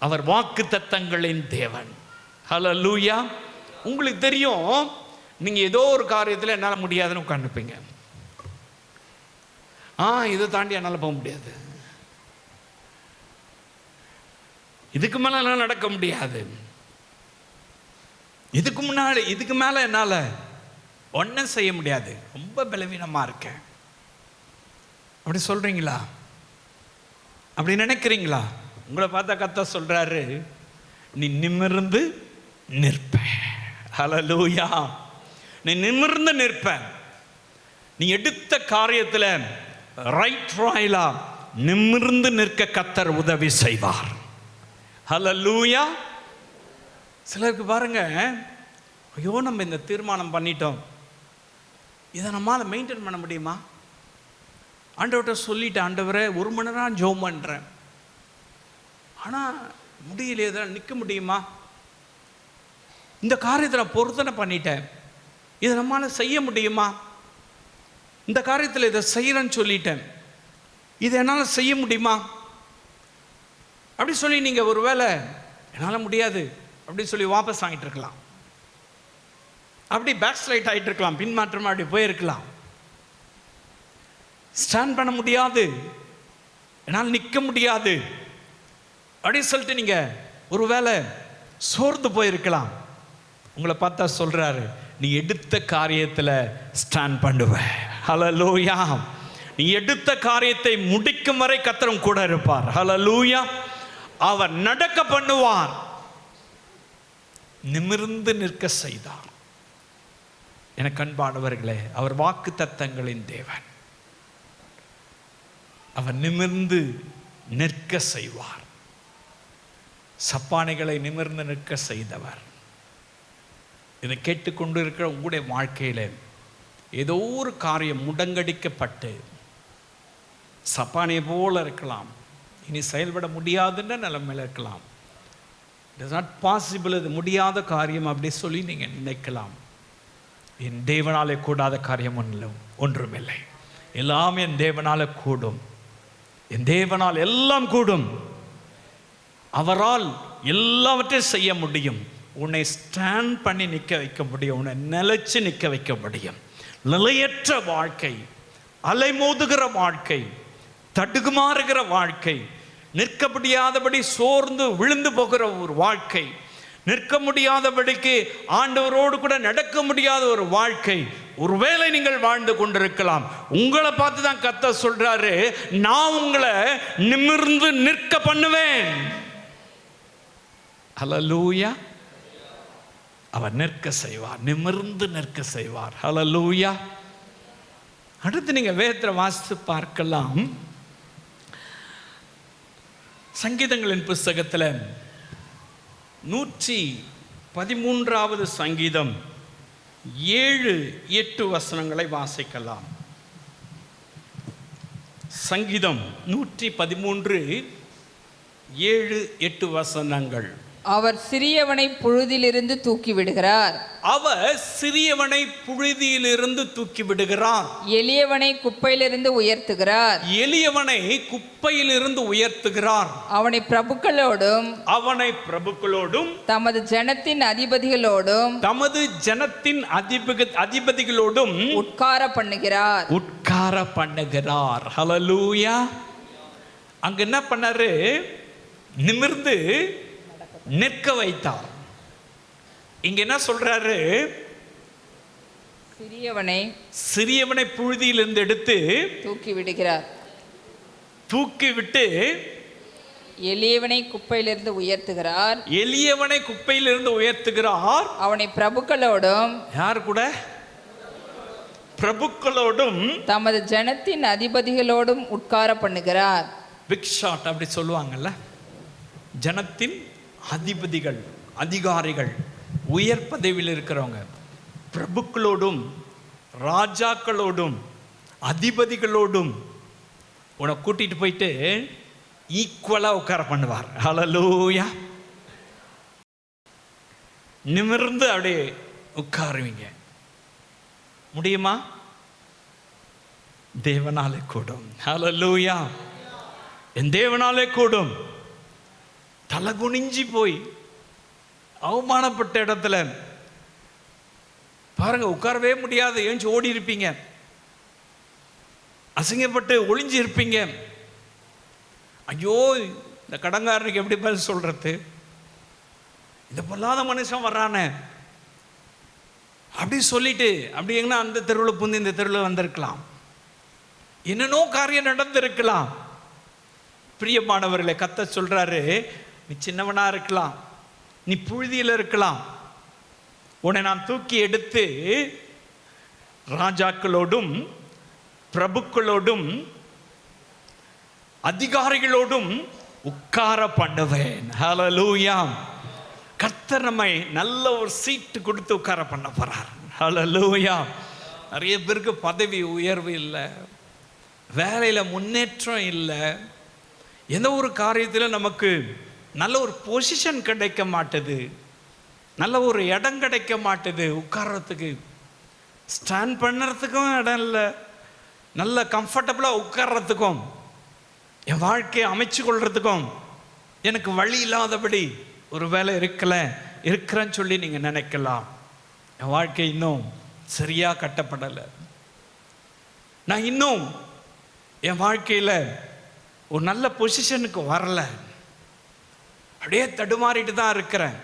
அவர் வாக்கு தத்தங்களின் தேவன். ஹல்லேலூயா. உங்களுக்கு தெரியும், நீங்க ஏதோ ஒரு காரியத்தில் என்னால் முடியாதுன்னு உட்காந்துப்பீங்க. இதை தாண்டி என்னால் போக முடியாது. இதுக்கு மேலே என்னால் நடக்க முடியாது, இதுக்கு மேலே என்னால் ஒன்றும் செய்ய முடியாது, ரொம்ப பலவீனமாக இருக்கேன், அப்படி சொல்கிறீங்களா? அப்படி நினைக்கிறீங்களா? உங்களை பார்த்தா கர்த்தர் சொல்கிறாரு, நீ நிமிர்ந்து நிற்ப. ஹல்லேலூயா. நீ நிமிர்ந்து நிற்ப. நீ எடுத்த காரியத்தில் ரைட் ராயலா நிமிர்ந்து நிற்க கர்த்தர் உதவி செய்வார். ஹல்லேலூயா. சிலருக்கு பாருங்க, ஐயோ நம்ம இந்த தீர்மானம் பண்ணிட்டோம், இதை நம்மளால் மெயின்டைன் பண்ண முடியுமா? ஆண்டவர்கிட்ட சொல்லிட்டு, ஆண்டவரை 1 மணி நேரம் ஜெபம் பண்ணுறேன், ஆனால் முடியலையே, இதில் நிற்க முடியுமா? இந்த காரியத்தை நான் பொருத்தனை பண்ணிட்டேன், இதை நம்மளால் செய்ய முடியுமா? இந்த காரியத்தில் இதை செய்கிறேன்னு சொல்லிட்டேன், இதை என்னால் செய்ய முடியுமா? அப்படி சொல்லி நீங்கள் ஒரு வேளை என்னால் முடியாது அப்படின்னு சொல்லி வாபஸ் ஆகிட்டு இருக்கலாம், அப்படி பேக் ஸ்லைட் ஆகிட்டு இருக்கலாம், பின்மாற்றமாக அப்படி போயிருக்கலாம். ஸ்டாண்ட் பண்ண முடியாது, என்னால் நிற்க முடியாது அப்படின்னு சொல்லிட்டு நீங்கள் ஒரு வேளை சோர்ந்து போயிருக்கலாம். உங்களை பார்த்தா சொல்கிறாரு, நீ எடுத்த காரியத்தில் ஸ்டாண்ட் பண்ணுவ. ஹல்லேலூயா. நீ எடுத்த காரியத்தை முடிக்கும் வரை கர்த்தர் கூட இருப்பார். ஹல்லேலூயா. அவர் நடக்க பண்ணுவார். நிமிர்ந்து நிற்க செய்தார். எனக்கு அன்பானவர்களே, அவர் வாக்கு தத்தங்களின் தேவன். அவர் நிமிர்ந்து நிற்க செய்வார். சப்பானைகளை நிமிர்ந்து நிற்க செய்தவர். இதை கேட்டுக்கொண்டு இருக்கிற உங்களுடைய வாழ்க்கையில் ஏதோ ஒரு காரியம் முடங்கடிக்கப்பட்டு சப்பானை போல இருக்கலாம், இனி செயல்பட முடியாதுன்ற நிலைமையில் இருக்கலாம். இட் இஸ் நாட் பாசிபிள், இது முடியாத காரியம் அப்படி சொல்லி நீங்கள் நினைக்கலாம். என் தேவனாலே கூடாத காரியம் ஒன்றுமில்லை. எல்லாம் என் தேவனால கூடும். என் தேவனால் எல்லாம் கூடும். அவரால் எல்லாவற்றையும் செய்ய முடியும். உன்னை ஸ்டாண்ட் பண்ணி நிற்க வைக்க முடியும், உன்னை நிலைச்சு நிற்க வைக்க முடியும். நிலையற்ற வாழ்க்கை, அலைமோதுகிற வாழ்க்கை, தடுகுமாறுகிற வாழ்க்கை, நிற்க முடியாதபடி சோர்ந்து விழுந்து போகிற ஒரு வாழ்க்கை, நிற்க முடியாதபடிக்கு ஆண்டவரோடு கூட நடக்க முடியாத ஒரு வாழ்க்கை ஒருவேளை நீங்கள் வாழ்ந்து கொண்டிருக்கலாம். உங்களை பார்த்து தான் கர்த்தர் சொல்றாரு, நான் உங்களை நிமிர்ந்து நிற்க பண்ணுவேன். ஹல்லேலூயா. அவர் நிற்க செய்வார், நிமிர்ந்து நிற்க செய்வார். ஹல்லேலூயா. அடுத்து நீங்க வேதத்தில் வாசித்து பார்க்கலாம். சங்கீதங்களின் புஸ்தகத்தில் 113வது சங்கீதம் 7-8 வசனங்களை வாசிக்கலாம். சங்கீதம் 113:7-8 வசனங்கள். அவர் சிறியவனை புழுதியிலிருந்து தூக்கி விடுகிறார். அவர் சிறியவனை புழுதியிலிருந்து தூக்கி விடுகிறார். எளியவனை குப்பையிலிருந்து உயர்த்துகிறார். எளியவனை குப்பையிலிருந்து உயர்த்துகிறார். அவனை பிரபுக்களோடும் தமது ஜனத்தின் அதிபதிகளோடும் உட்கார பண்ணுகிறார். ஹல்லேலூயா. அங்க என்ன பண்ணாரு? நிமிர்ந்து நிற்க வைத்தார். இங்க என்ன சொல்றாரு? சிறியவனை புழுதியிலிருந்து எடுத்து தூக்கி விடுகிறார். தூக்கி விட்டு எளியவனை குப்பையிலிருந்து உயர்த்துகிறார். அவனை பிரபுக்களோடும், யார் கூட? பிரபுக்களோடும் தமது ஜனத்தின் அதிபதிகளோடும் உட்கார பண்ணுகிறார். பிக் ஷாட் அப்படி சொல்லுவாங்கல்ல. ஜனத்தின் அதிபதிகள், அதிகாரிகள், உயர் பதவியில் இருக்கிறவங்க, பிரபுக்களோடும் ராஜாக்களோடும் அதிபதிகளோடும் உன்னை கூட்டிட்டு போயிட்டு ஈக்குவலா உட்கார பண்ணுவார். ஹல்லேலூயா. நிமிர்ந்து அப்படியே உட்காருவீங்க. முடியுமா? தேவனாலே கூடும். ஹல்லேலூயா. என் தேவனாலே கூடும். தலை குனிஞ்சி போய் அவமானப்பட்ட இடத்துல பாருங்க, உட்காரவே முடியாது, ஏஞ்சி ஓடி இருப்பீங்க, அசிங்கப்பட்டு ஒளிஞ்சி இருப்பீங்க. ஐயோ இந்த கடங்காரனுக்கு எப்படி பதில் சொல்றது? இந்த பொல்லாத மனுஷன் வர்றானே அப்படி சொல்லிட்டு அப்படி எங்கன்னா அந்த தெருவில் புந்து இந்த தெருவில் வந்திருக்கலாம், என்னென்னோ காரியம் நடந்திருக்கலாம். பிரியமானவர்களை, கர்த்தர் சொல்றாரு, நீ சின்னவனா இருக்கலாம், நீ புழுதியில் இருக்கலாம், உன்னை நான் தூக்கி எடுத்து ராஜாக்களோடும் பிரபுக்களோடும் அதிகாரிகளோடும் உட்கார பண்ணுவேன். ஹல்லேலூயா. கர்த்தர் நம்மை நல்ல ஒரு சீட்டு கொடுத்து உட்கார பண்ண போறார். ஹல்லேலூயா. நிறைய பேருக்கு பதவி உயர்வு இல்லை, வேலையில் முன்னேற்றம் இல்லை, எந்த ஒரு காரியத்தில் நமக்கு நல்ல ஒரு பொசிஷன் கிடைக்க மாட்டுது, நல்ல ஒரு இடம் கிடைக்க மாட்டுது, உட்கார்றதுக்கு ஸ்டாண்ட் பண்ணுறதுக்கும் இடம் இல்லை, நல்ல கம்ஃபர்டபுளாக உட்கார்றதுக்கும் என் வாழ்க்கையை அமைச்சு கொள்றதுக்கும் எனக்கு வழி இல்லாதபடி ஒரு வேலை இருக்கிறேன்னு சொல்லி நீங்கள் நினைக்கலாம். என் வாழ்க்கை இன்னும் சரியாக கட்டப்படலை, நான் இன்னும் என் வாழ்க்கையில் ஒரு நல்ல பொசிஷனுக்கு வரல, அப்படியே தடுமாறிட்டு தான் இருக்கிறேன்.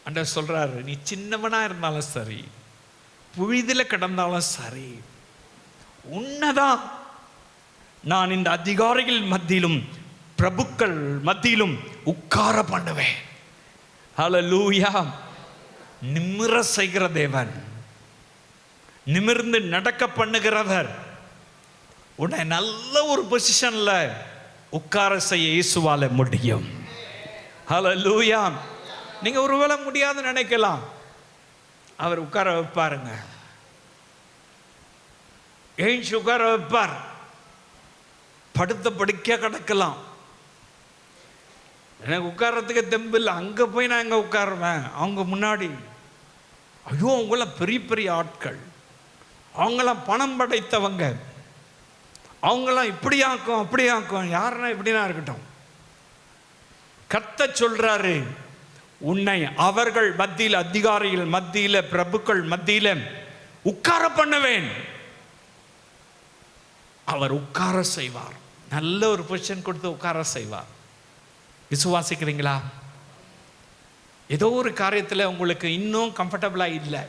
ஆண்டவர் சொல்றாரு, நீ சின்னவனா இருந்தாலும் சரி, புழுதியில் கிடந்தாலும் சரி, உன்னதான் நான் இந்த அதிகாரிகள் மத்தியிலும் பிரபுக்கள் மத்தியிலும் உட்கார பண்ணுவேன். ஹல்லேலூயா. நிமிர செய்கிற தேவன், நிமிர்ந்து நடக்க பண்ணுகிறவர், உன்னை நல்ல ஒரு பொசிஷன்ல உட்கார செய்ய இயேசுவால முடியும். ஹல்லேலூயா. நீங்க ஒருவேளை முடியாதுன்னு நினைக்கலாம், அவர் உட்கார வைப்பாருங்க, எழுந்து உட்கார வைப்பார். படுத்த படுக்கையா கிடக்கலாம், எனக்கு உட்கார்றதுக்கு தெம்பு இல்லை, அங்கே போய் நான் எங்கே உட்காருவேன்? அவங்க முன்னாடி, ஐயோ அவங்களாம் பெரிய பெரிய ஆட்கள், அவங்களாம் பணம் படைத்தவங்க, அவங்களாம் இப்படியாக்கும் அப்படியாக்கும், யாருன்னா இப்படினா இருக்கட்டும். கர்த்தர் சொல்றாரு, உன்னை அவர்கள் மத்தியில், அதிகாரிகள் மத்தியில், பிரபுக்கள் மத்தியில் உட்கார பண்ணுவேன். அவர் உட்கார செய்வார், நல்ல ஒரு பொசிஷன் கொடுத்து உட்கார செய்வார். விசுவாசிக்கிறீங்களா? ஏதோ ஒரு காரியத்தில் உங்களுக்கு இன்னும் கம்ஃபர்டபுளாக இல்லை,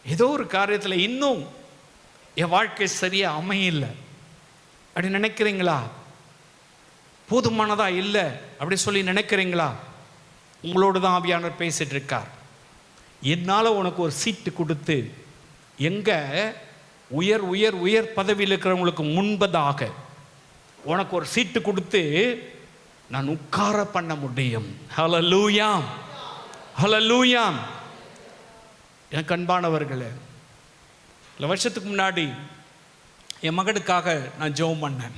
ஏதோ ஒரு காரியத்தில் இன்னும் என் வாழ்க்கை சரியாக அமையல அப்படி நினைக்கிறீங்களா? போதுமானதா இல்லை அப்படி சொல்லி நினைக்கிறீங்களா? உங்களோடு தான் ஆவியானவர் பேசிட்டு இருக்கார். என்னால் உனக்கு ஒரு சீட்டு கொடுத்து, எங்க உயர் உயர் உயர் பதவியில் இருக்கிறவங்களுக்கு முன்பதாக உனக்கு ஒரு சீட்டு கொடுத்து நான் உட்கார பண்ண முடியும். ஹல்லேலூயா. ஹல்லேலூயா. எனக்கு அன்பானவர்களே, சில வருஷத்துக்கு முன்னாடி என் மகனுக்காக நான் ஜெபம் பண்ணேன்.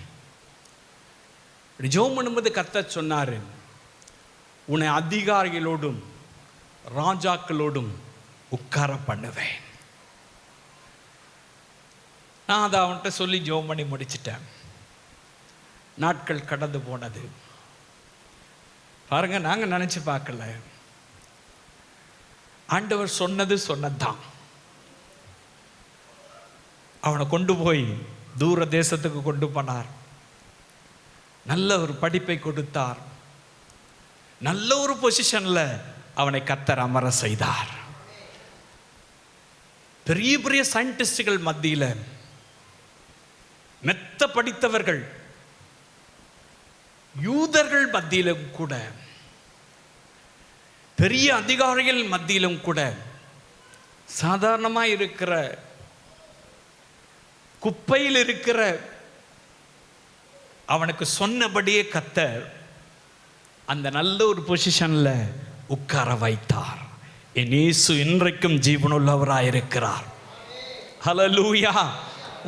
ஜெபம் பண்ணும்போது கர்த்தர் சொன்னார், உன்னை அதிகாரிகளோடும் ராஜாக்களோடும் உட்கார பண்ணுவேன். நான் அதை அவன்கிட்ட சொல்லி ஜெபம் பண்ணி முடிச்சிட்டேன். நாட்கள் கடந்து போனது. பாருங்க, நாங்கள் நினச்சி பார்க்கல, ஆண்டவர் சொன்னது சொன்னதுதான். அவனை கொண்டு போய் தூர தேசத்துக்கு கொண்டு போனார், நல்ல ஒரு படிப்பை கொடுத்தார், நல்ல ஒரு பொசிஷன்ல அவனை கர்த்தர் அமர செய்தார். பெரிய பெரிய சயின்டிஸ்டுகள் மத்தியில், மெத்த படித்தவர்கள் யூதர்கள் மத்தியிலும் கூட, பெரிய அதிகாரிகள் மத்தியிலும் கூட, சாதாரணமாக இருக்கிற குப்பையில் இருக்கிற அவனுக்கு சொன்னபடியே கர்த்தர் அந்த நல்ல ஒரு பொசிஷன்ல உட்கார வைத்தார். என் இயேசு இன்றைக்கும் ஜீவனுள்ளவராக இருக்கிறார். ஹல்லேலூயா.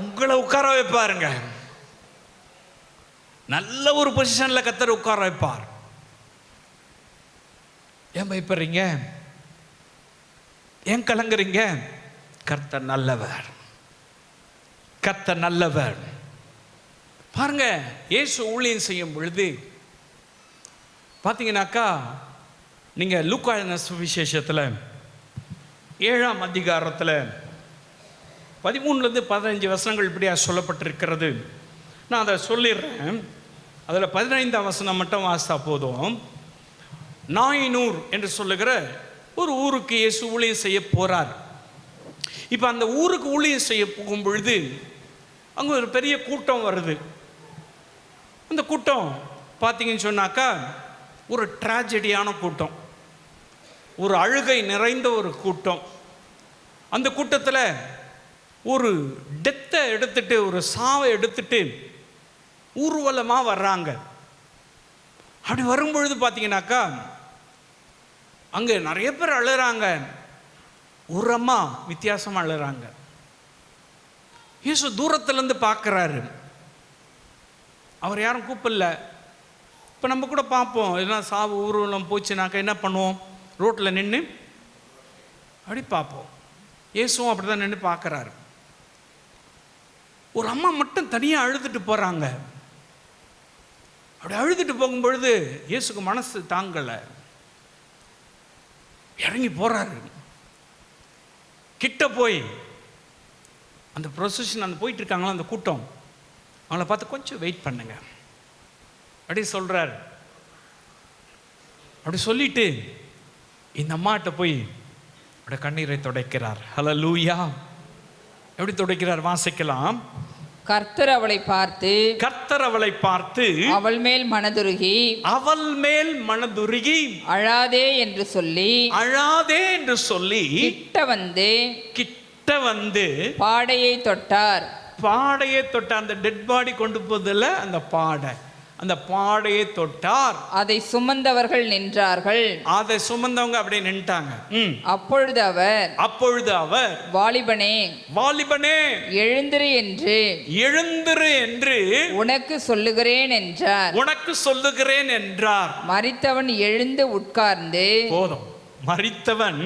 உங்களை உட்கார வைப்பாருங்க, நல்ல ஒரு பொசிஷன்ல கர்த்தர் உட்கார வைப்பார். ஏன் பயப்படுறீங்க? ஏன் கலங்குறீங்க? கர்த்தர் நல்லவர், கர்த்தர் நல்லவர். பாருங்க, இயேசு ஊழியம் செய்யும் பொழுது பார்த்தீங்கன்னாக்கா, நீங்கள் லூக்கா சுவிசேஷத்தில் 7ஆம் அதிகாரத்தில் 13 to 15 வசனங்கள் இப்படியா சொல்லப்பட்டிருக்கிறது. நான் அதை சொல்லிடுறேன். அதில் 15ஆம் வசனம் மட்டும் வாசித்தா போதும். நாயினூர் என்று சொல்லுகிற ஒரு ஊருக்கு இயேசு ஊழியம் செய்ய போகிறார். இப்போ அந்த ஊருக்கு ஊழியம் செய்ய போகும் பொழுது அங்கே ஒரு பெரிய கூட்டம் வருது. அந்த கூட்டம் பார்த்தீங்கன்னு சொன்னாக்கா ஒரு ட்ராஜடியான கூட்டம், ஒரு அழுகை நிறைந்த ஒரு கூட்டம். அந்த கூட்டத்தில் ஒரு டெத்தை எடுத்துட்டு, ஒரு சாவை எடுத்துட்டு ஊர்வலமாக வர்றாங்க. அப்படி வரும்பொழுது பார்த்தீங்கன்னாக்கா அங்கே நிறைய பேர் அழுகிறாங்க. ஒரு அம்மா வித்தியாசமாக அழுகிறாங்க. இயேசு தூரத்துலேருந்து பார்க்குறாரு. அவர் யாரும் கூப்பிடல. இப்போ நம்ம கூட பார்ப்போம், எல்லாம் சாவு ஊர்வலம் போச்சுனாக்கா என்ன பண்ணுவோம்? ரோட்டில் நின்று அப்படி பார்ப்போம். இயேசுவும் அப்படி தான் நின்று பார்க்குறாரு. ஒரு அம்மா மட்டும் தனியாக அழுதுட்டு போகிறாங்க. அப்படி அழுதுட்டு போகும்பொழுது இயேசுக்கு மனசு தாங்கலை. இறங்கி போகிறாரு. கிட்ட போய் அந்த ப்ரொசஷன் அந்த போயிட்டு இருக்காங்களா அந்த கூட்டம், அவங்கள பார்த்து கொஞ்சம் வெயிட் பண்ணுங்க அப்படி சொல்கிறார். அப்படி சொல்லிட்டு இந்த அம்மாட்ட போய் அப்படி கண்ணீரை துடைக்கிறார். ஹல்லேலூயா. எப்படி துடைக்கிறார் வாசிக்கலாம். கர்த்தர் அவளை பார்த்து அவள் மேல் மனதுருகி அழாதே என்று சொல்லி கிட்ட வந்து பாடையை தொட்டார். அந்த டெட் பாடி கொண்டு போதில்ல, அந்த பாடையை தொட்டார். அதை சுமந்தவர்கள் நின்றார்கள். அதை சுமந்தவங்க அப்படியே நின்றாங்க. அப்பொழுது அவர் வாலிபனே எழுந்திரு என்று உனக்கு சொல்லுகிறேன் என்றார். மரித்தவன் எழுந்து உட்கார்ந்து போதும். மரித்தவன்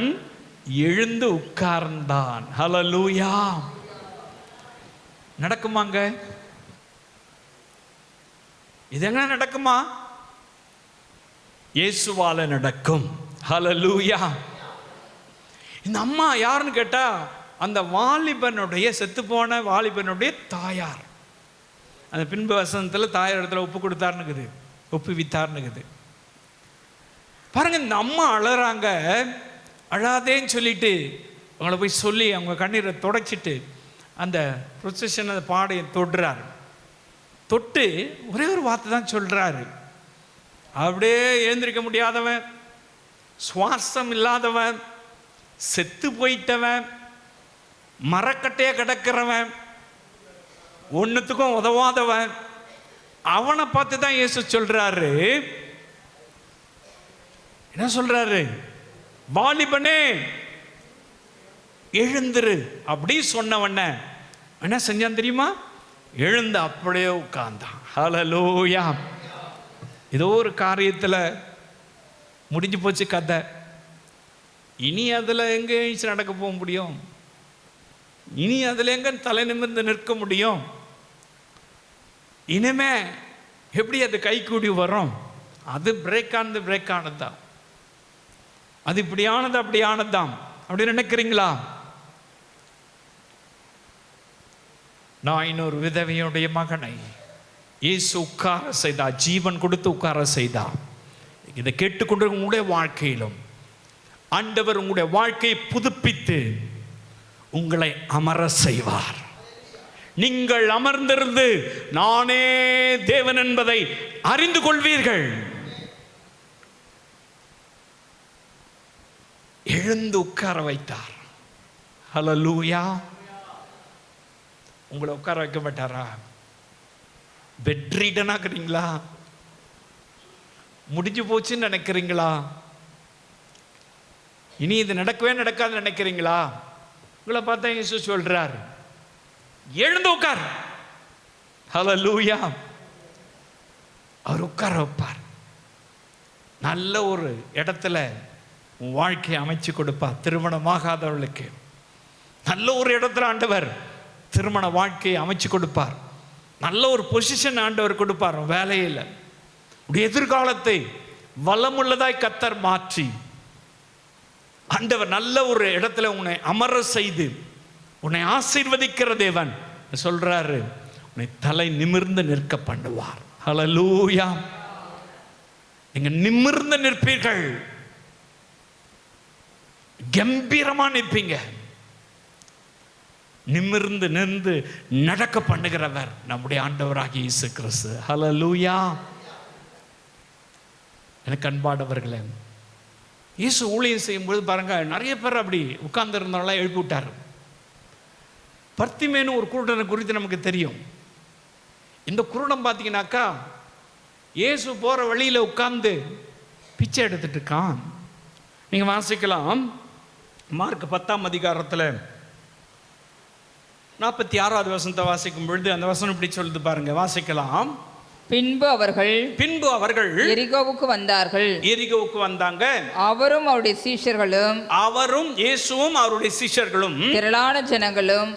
எழுந்து உட்கார்ந்தான். ஹல்லேலூயா. நடக்குமாங்க? இது என்ன நடக்குமா? இயேசுவால நடக்கும். ஹல்லேலூயா. இந்த அம்மா யாருன்னு கேட்டா அந்த வாலிபனுடைய செத்துப்போன வாலிபனுடைய தாயார். அந்த பின்பு வசனத்தில் தாயார் இடத்துல ஒப்பு வித்தார்னுக்குது. பாருங்க, இந்த அம்மா அழறாங்க. அழாதேன்னு சொல்லிட்டு அவங்கள போய் சொல்லி அவங்க கண்ணீரை தொடச்சிட்டு அந்த ப்ரொசஷன் அந்த பாடையை தொட்டு ஒரே ஒரு வார்த்தை தான் சொல்றாரு. அப்படியே எழுந்திருக்க முடியாதவன், சுவாசம் இல்லாதவன், செத்து போயிட்டவன், மரக்கட்டையா கிடக்கிறவன், ஒன்னுத்துக்கும் உதவாதவன், அவனை பார்த்து தான் இயேசு சொல்றாரு. என்ன சொல்றாரு? வாலிபனே எழுந்திரு. அப்படி சொன்னவன என்ன செஞ்சான் தெரியுமா? எழுந்து அப்படியே உட்கார்ந்தான். ஹல்லேலூயா. ஏதோ ஒரு காரியத்தில் முடிஞ்சு போச்சு கதை. இனி அதில் எங்கே எழுச்சி நடக்க போக முடியும்? இனி அதில் எங்கே தலை நிமிர்ந்து நிற்க முடியும்? இனிமே எப்படி அது கை கூடி வரும்? அது பிரேக் ஆனது தான். அது இப்படியானது அப்படியானதுதான். அப்படி நினைக்கிறீங்களா? நான் இன்னொரு விதவையுடைய மகனை இயேசு உட்கார செய்தா, ஜீவன் கொடுத்து உட்கார செய்தா. இதை கேட்டுக்கொண்டு உங்களுடைய வாழ்க்கையிலும் ஆண்டவர் உங்களுடைய வாழ்க்கையை புதுப்பித்து உங்களை அமர செய்வார். நீங்கள் அமர்ந்திருந்து நானே தேவன் என்பதை அறிந்து கொள்வீர்கள். எழுந்து உட்கார வைத்தார். ஹல்லேலூயா. உங்களை உட்கார வைக்க மாட்டாரா? பெட்ரீடனாக்குறீங்களா? முடிஞ்சு போச்சுன்னு நினைக்கிறீங்களா? இனி இது நடக்கவே நடக்காது நினைக்கிறீங்களா? உங்களை பார்த்தா இயேசு சொல்றார், எழுந்து உட்கார். ஹல்லேலூயா. அவர் உட்கார வைப்பார். நல்ல ஒரு இடத்துல உன் வாழ்க்கையை அமைச்சு கொடுப்பார். திருமணமாகாதவர்களுக்கு நல்ல ஒரு இடத்துல ஆண்டவர் திருமண வாழ்க்கையை அமைச்சு கொடுப்பார். நல்ல ஒரு பொசிஷன் ஆண்டவர் கொடுப்பார் வேலையில். உடைய எதிர்காலத்தை வளமுள்ளதாய் கர்த்தர் மாற்றி ஆண்டவர் நல்ல ஒரு இடத்துல உன்னை அமர செய்து உன்னை ஆசீர்வதிக்கிற தேவன் சொல்றாரு, உன்னை தலை நிமிர்ந்து நிற்க பண்ணுவார். ஹல்லேலூயா. நீங்க நிமிர்ந்து நிற்பீர்கள், கம்பீரமா நிற்பீங்க. நிமிர்ந்து நின்று நடக்க பண்ணுகிறவர் நம்முடைய ஆண்டவராகிய இயேசு கிறிஸ்து. ஹல்லேலூயா. எனக்கு அன்பானவர்களே, இயேசு ஊழியம் செய்யும்போது பாருங்க, நிறைய பேர் அப்படி உட்கார்ந்து இருந்தவங்களாம் எழுப்பி விட்டார். பர்த்திமேனு ஒரு குருடனை குறித்து நமக்கு தெரியும். இந்த குருடன் பார்த்தீங்கன்னாக்கா இயேசு போகிற வழியில் உட்கார்ந்து பிச்சை எடுத்துட்டு இருக்கான். நீங்கள் வாசிக்கலாம், மார்க் 10ஆம் அதிகாரத்தில் 46வது வசனத்தை வாசிக்கும் பொழுது அந்த வசனம் இப்படி சொல்லுது பாருங்க, வாசிக்கலாம். பின்பு அவர்கள் எரிகோவுக்கு வந்தாங்க. அவரும் அவருடைய சீஷர்களும், அவரும் இயேசுவும் அவருடைய சீஷர்களும் திரளான ஜனங்களும்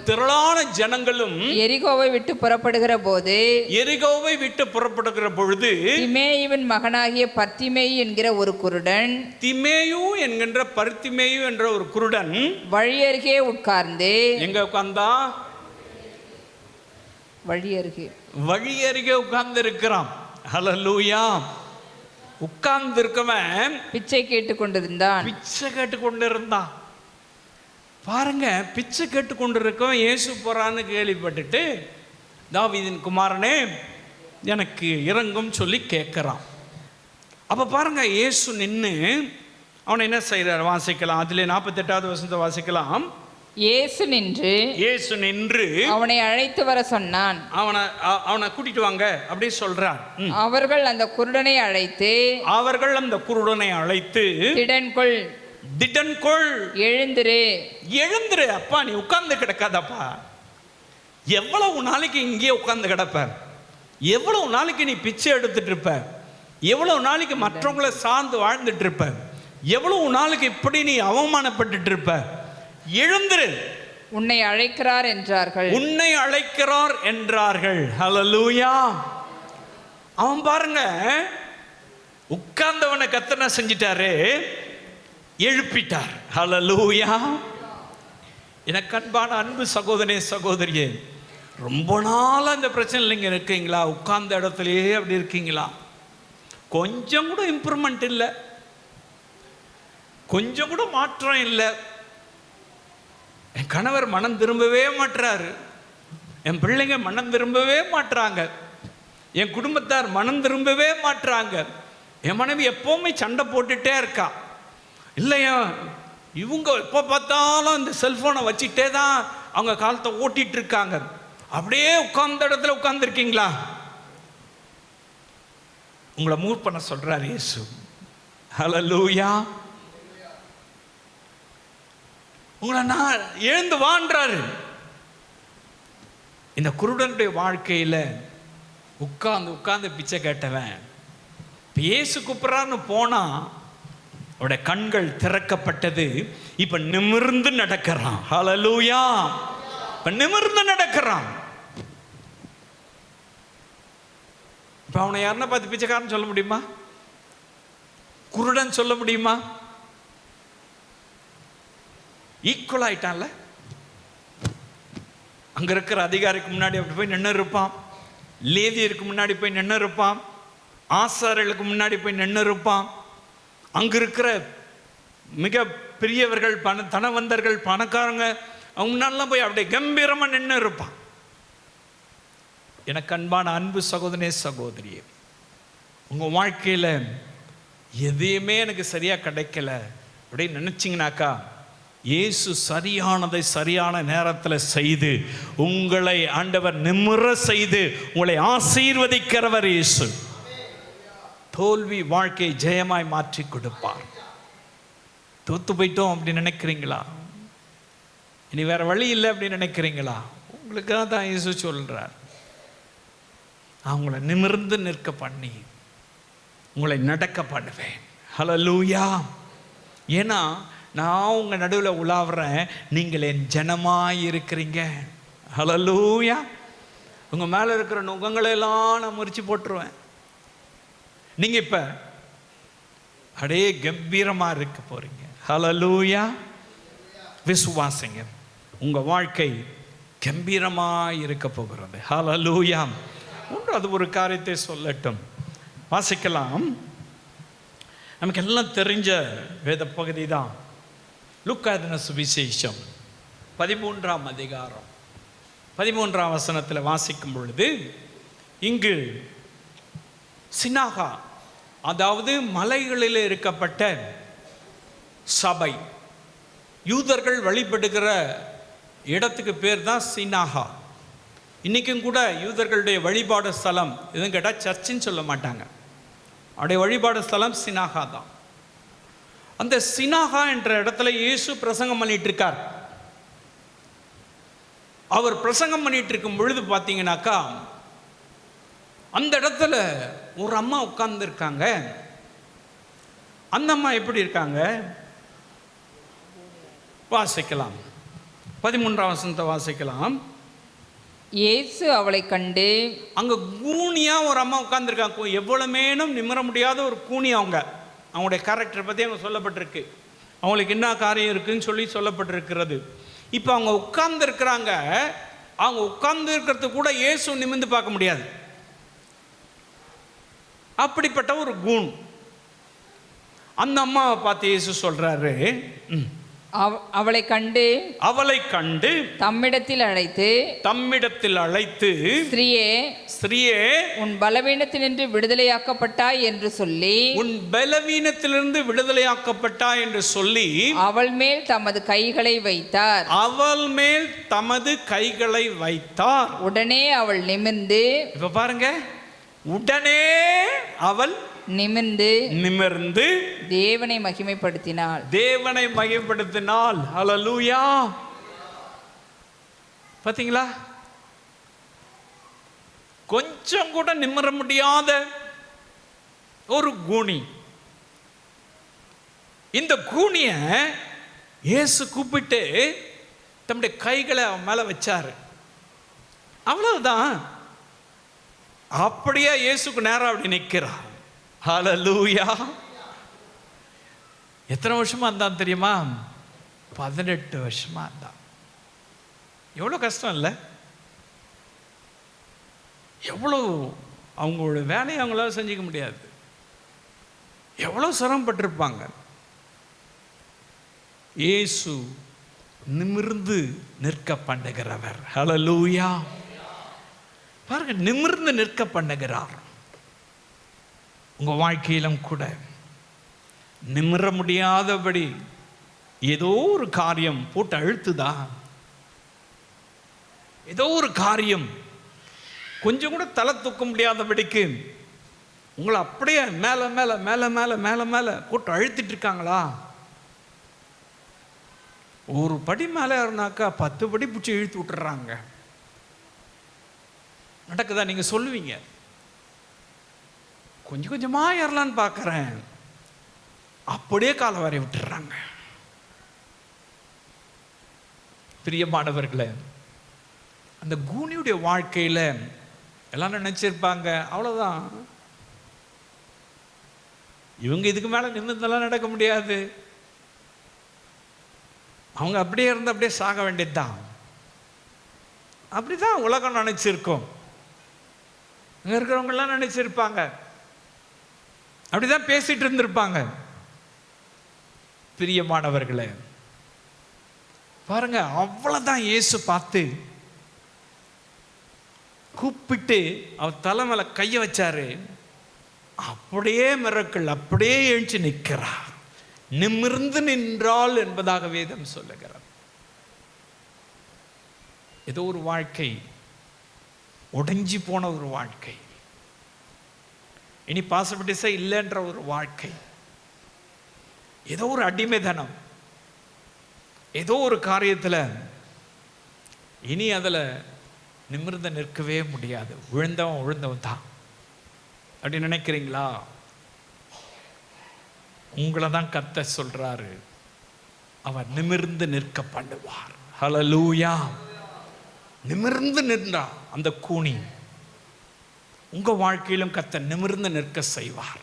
எரிகோவை விட்டு புறப்படுகிற பொழுது திமேயுவின் மகனாகிய பர்த்திமேயு என்கிற ஒரு குருடன், திமேயு என்கின்ற பர்த்திமேயு என்ற ஒரு குருடன் வழியருகே உட்கார்ந்து, எங்க உட்கார்ந்தா? வழி அருகே உட்கார்ந்து இருக்கிறான். ஹல்லேலூயா. உட்கார்ந்து இருக்கவன் பிச்சை கேட்டுக்கொண்டிருந்தான். பாருங்க, பிச்சை கேட்டுக்கொண்டிருக்கவன் இயேசு போறான்னு கேள்விப்பட்டுட்டு, தாவீதின் குமாரனே எனக்கு இறங்கும் சொல்லி கேட்கிறான். அப்ப பாருங்க, இயேசு நின்று அவனை என்ன செய்யறார் வாசிக்கலாம். அதிலே 48வது வசனத்தை வாசிக்கலாம். இயேசு நின்று அவனை அழைத்து வர சொன்னான். அவனை கூட்டிட்டு வாங்க அப்படி சொல்றார். அவர்கள் அந்த குருடனை அழைத்து திடன்கொள், எழுந்திரு, அப்பா நீ உட்கார்ந்து கிடக்காதப்பா. எவ்வளவு நாளைக்கு இங்கே உட்கார்ந்து கிடப்ப? எவ்வளவு நாளைக்கு நீ பிச்சை எடுத்துட்டு இருப்ப? எவ்வளவு நாளைக்கு மற்றவங்களை சார்ந்து வாழ்ந்துட்டு இருப்ப? எவ்வளவு நாளைக்கு இப்படி நீ அவமானப்பட்டு இருப்ப? எழுந்திரு, உன்னை அழைக்கிறார் என்றார்கள். ஹல்லேலூயா. அவன் பாருங்க, உட்கார்ந்தவனை கர்த்தர் செஞ்சிட்டாரு, எழுப்பிட்டார். ஹல்லேலூயா. எனக்கு அன்பான அன்பு சகோதரனே சகோதரியே, ரொம்ப நாள் அந்த பிரச்சனை நீங்க இருக்கீங்களா? உட்கார்ந்த இடத்துலயே அப்படி இருக்கீங்களா? கொஞ்சம் கூட இம்ப்ரூவ்மெண்ட் இல்லை, கொஞ்சம் கூட மாற்றம் இல்லை. என் கணவர் மனம் திரும்பவே மாட்டுறாரு, என் பிள்ளைங்க மனம் திரும்பவே மாட்டுறாங்க, என் குடும்பத்தார் மனம் திரும்பவே மாட்டுறாங்க, என் மனைவி எப்பவுமே சண்டை போட்டுட்டே இருக்கா. இல்லையா, இவங்க எப்போ பார்த்தாலும் இந்த செல்ஃபோனை வச்சுட்டே தான் அவங்க காலத்தை ஓட்டிட்டு இருக்காங்க. அப்படியே உட்கார்ந்த இடத்துல உட்கார்ந்துருக்கீங்களா? உங்களை மூவ் பண்ண சொல்றார் இயேசு. ஹல்லேலூயா. உங்களை நான் எழுந்து வான்றாரு. இந்த குருடனுடைய வாழ்க்கையில உட்கார்ந்து பிச்சை கேட்டவன் இயேசு கூப்பிடுறான்னு போனா அவருடைய கண்கள் திறக்கப்பட்டது. இப்ப நிமிர்ந்து நடக்கிறான். ஹல்லேலூயா. இப்ப நிமிர்ந்து நடக்கிறான். இப்ப அவனை யாருன்னா பார்த்து பிச்சைக்காரன் சொல்ல முடியுமா? குருடன் சொல்ல முடியுமா? ஈக்குவல் ஆயிட்டான்ல. அங்க இருக்கிற அதிகாரிக்கு முன்னாடி அப்படி போய் நின்று இருப்பான், லேவியருக்கு முன்னாடி போய் நின்று இருப்பான், ஆசாரியர்களுக்கு முன்னாடி போய் நின்று இருப்பான், அங்க இருக்கிற மிக பெரியவர்கள், தனவந்தர்கள், பணக்காரங்க அவங்க முன்னாடிலாம் போய் அப்படியே கம்பீரமா நின்று இருப்பான். எனக்கு அன்பான அன்பு சகோதரனே சகோதரியே, உங்க வாழ்க்கையில எதையுமே எனக்கு சரியா கிடைக்கல அப்படின்னு நினைச்சிங்கனாக்கா, இயேசு சரியானதை சரியான நேரத்தில் செய்து உங்களை ஆண்டவர் நிமிர செய்து உங்களை ஆசீர்வதிக்கிறவர் இயேசு. தோல்வி வாழ்க்கை ஜெயமாய் மாற்றி கொடுப்பார். தோத்து போயிட்டோம் அப்படின்னு நினைக்கிறீங்களா? இனி வேற வழி இல்லை அப்படின்னு நினைக்கிறீங்களா? உங்களுக்காக தான் இயேசு சொல்றார், அவங்கள நிமிர்ந்து நிற்க பண்ணி உங்களை நடக்க பண்ணுவேன். ஹல்லேலூயா. ஏன்னா நான் உங்க நடுவில் உலாவுறேன், நீங்கள் என் ஜனமாய் இருக்கிறீங்க. ஹல்லேலூயா. உங்க மேல இருக்கிற நுகங்களை எல்லாம் நான் முறிச்சு போட்டுருவேன். நீங்க இப்ப அடே கம்பீரமா இருக்க போறீங்க. ஹல்லேலூயா. விசுவாசிங்க, உங்க வாழ்க்கை கம்பீரமா இருக்க போகிறது. ஹல்லேலூயா. மூன்றாவது ஒரு காரியத்தை சொல்லட்டும். வாசிக்கலாம். நமக்கு எல்லாம் தெரிஞ்ச வேத பகுதி தான் லூக்கா எழுதின சுவிசேஷம் 13ஆம் அதிகாரம் 13ஆம் வசனத்தில் வாசிக்கும் பொழுது, இங்கு சினாகா, அதாவது மலைகளில் இருக்கப்பட்ட சபை, யூதர்கள் வழிபடுகிற இடத்துக்கு பேர் தான் சினாகா. இன்றைக்கும் கூட யூதர்களுடைய வழிபாடு ஸ்தலம் எதுவும் கேட்டால் சர்ச்சுன்னு சொல்ல மாட்டாங்க, அவருடைய வழிபாடு ஸ்தலம் சினாகா தான். அந்த சினாகா என்ற இடத்துல இயேசு பிரசங்கம் பண்ணிட்டு இருக்கார். அவர் பிரசங்கம் பண்ணிட்டு இருக்கும் பொழுது பார்த்தீங்கன்னாக்கா, அந்த இடத்துல ஒரு அம்மா உட்கார்ந்து இருக்காங்க. அந்த அம்மா எப்படி இருக்காங்க வாசிக்கலாம். 13ஆம் வசனத்தை வாசிக்கலாம். இயேசு அவளை கண்டு, அங்க கூனியா ஒரு அம்மா உட்கார்ந்துருக்காங்க. எவ்வளவு மேனும் நிமிர முடியாத ஒரு கூனி. அவங்களுடைய கேரக்டரை பற்றி அங்கே சொல்லப்பட்டிருக்கு. அவங்களுக்கு என்ன காரியம் இருக்குன்னு சொல்லப்பட்டிருக்கிறது. இப்போ அவங்க உட்கார்ந்து இருக்கிறாங்க. அவங்க உட்கார்ந்து இருக்கிறது கூட இயேசு நிமிர்ந்து பார்க்க முடியாது. அப்படிப்பட்ட ஒரு கூன். அந்த அம்மாவை பார்த்து இயேசு சொல்றாரு, அவளை கண்டு தம்மிடத்தில் அழைத்து ஸ்திரீயே உன் பலவீனத்தினின்று விடுதலையாக்கப்பட்டாய் என்று சொல்லி, உன் பலவீனத்திலிருந்து விடுதலையாக்கப்பட்டாய் என்று சொல்லி அவள் மேல் தமது கைகளை வைத்தார். உடனே அவள் நிமிர்ந்து, இப்ப பாருங்க, உடனே அவள் நிமிர்ந்து தேவனை மகிமைப்படுத்தினாள். ஹல்லேலூயா. பாத்தீங்களா, கொஞ்சம் கூட நிமிர முடியாத ஒரு கூனி. இந்த கூனிய இயேசு கூப்பிட்டு தம்முடைய கைகளை அவன் மேல வச்சாரு. அவ்வளவுதான். அப்படியே இயேசுக்கு நேரம் அப்படி நிற்கிறார். ஹல்லேலூயா. எத்தனை வருஷமா இருந்தான் தெரியுமா? 18 வருஷமா இருந்தான். எவ்வளோ கஷ்டம் இல்லை? எவ்வளோ அவங்களோட வேலையை அவங்களால செஞ்சுக்க முடியாது. எவ்வளோ சிரமப்பட்டிருப்பாங்க. இயேசு நிமிர்ந்து நிற்க பண்ணுகிறவர். ஹல்லேலூயா. பாருங்க, நிமிர்ந்து நிற்க பண்ணுகிறார். உங்க வாழ்க்கையிலும் கூட நிமிர முடியாதபடி ஏதோ ஒரு காரியம் போட்டு அழுத்துதா? ஏதோ ஒரு காரியம் கொஞ்சம் கூட தலை தூக்க முடியாதபடிக்கு உங்களை அப்படியே மேல மேல மேல மேல மேல மேல போட்டு அழுத்திட்டு இருக்காங்களா? ஒரு படி மேலே இருந்தாக்கா 10 படி பிடிச்சி இழுத்து விட்டுறாங்க. நடக்குதா? நீங்க சொல்லுவீங்க, கொஞ்சம் கொஞ்சமா ஏறலான்னு பார்க்கறேன், அப்படியே காலை வாரி விட்டுறாங்க. பிரியமானவர்களே, அந்த கூனியுடைய வாழ்க்கையில எல்லாம் நினைச்சிருப்பாங்க, அவ்வளவுதான், இவங்க இதுக்கு மேல நிமிர்ந்தெல்லாம் நடக்க முடியாது, அவங்க அப்படியே இருந்து அப்படியே சாக வேண்டியதுதான். அப்படிதான் உலகம் நினைச்சிருக்கோம். அங்க இருக்கிறவங்க எல்லாம் நினைச்சிருப்பாங்க, அப்படிதான் பேசிட்டு இருந்திருப்பாங்க. பிரியமானவர்களே, பாருங்க, அவ்வளவுதான். இயேசு பார்த்து கூப்பிட்டு அவர் தலை மேல கைய வச்சாரு. அப்படியே மிரக்கல், அப்படியே எழுச்சி நிற்கிறார். நிமிர்ந்து நின்றாள் என்பதாக வேதம் சொல்லுகிறார். ஏதோ ஒரு வாழ்க்கை, உடைஞ்சி போன ஒரு வாழ்க்கை, இனி பாசிபிலிட்டிஸே இல்லைன்ற ஒரு வாழ்க்கை, ஏதோ ஒரு அடிமைதனம், ஏதோ ஒரு காரியத்தில் இனி அதில் நிமிர்ந்து நிற்கவே முடியாது, விழுந்தவன் தான் அப்படி நினைக்கிறீங்களா? உங்களை தான் கர்த்தர் சொல்றாரு, அவர் நிமிர்ந்து நிற்க பண்ணுவார். ஹல்லேலூயா. நிமிர்ந்து நின்றா அந்த கூனி உங்க வாழ்க்கையிலும் கர்த்தர் நிமிர்ந்து நிற்க செய்வார்.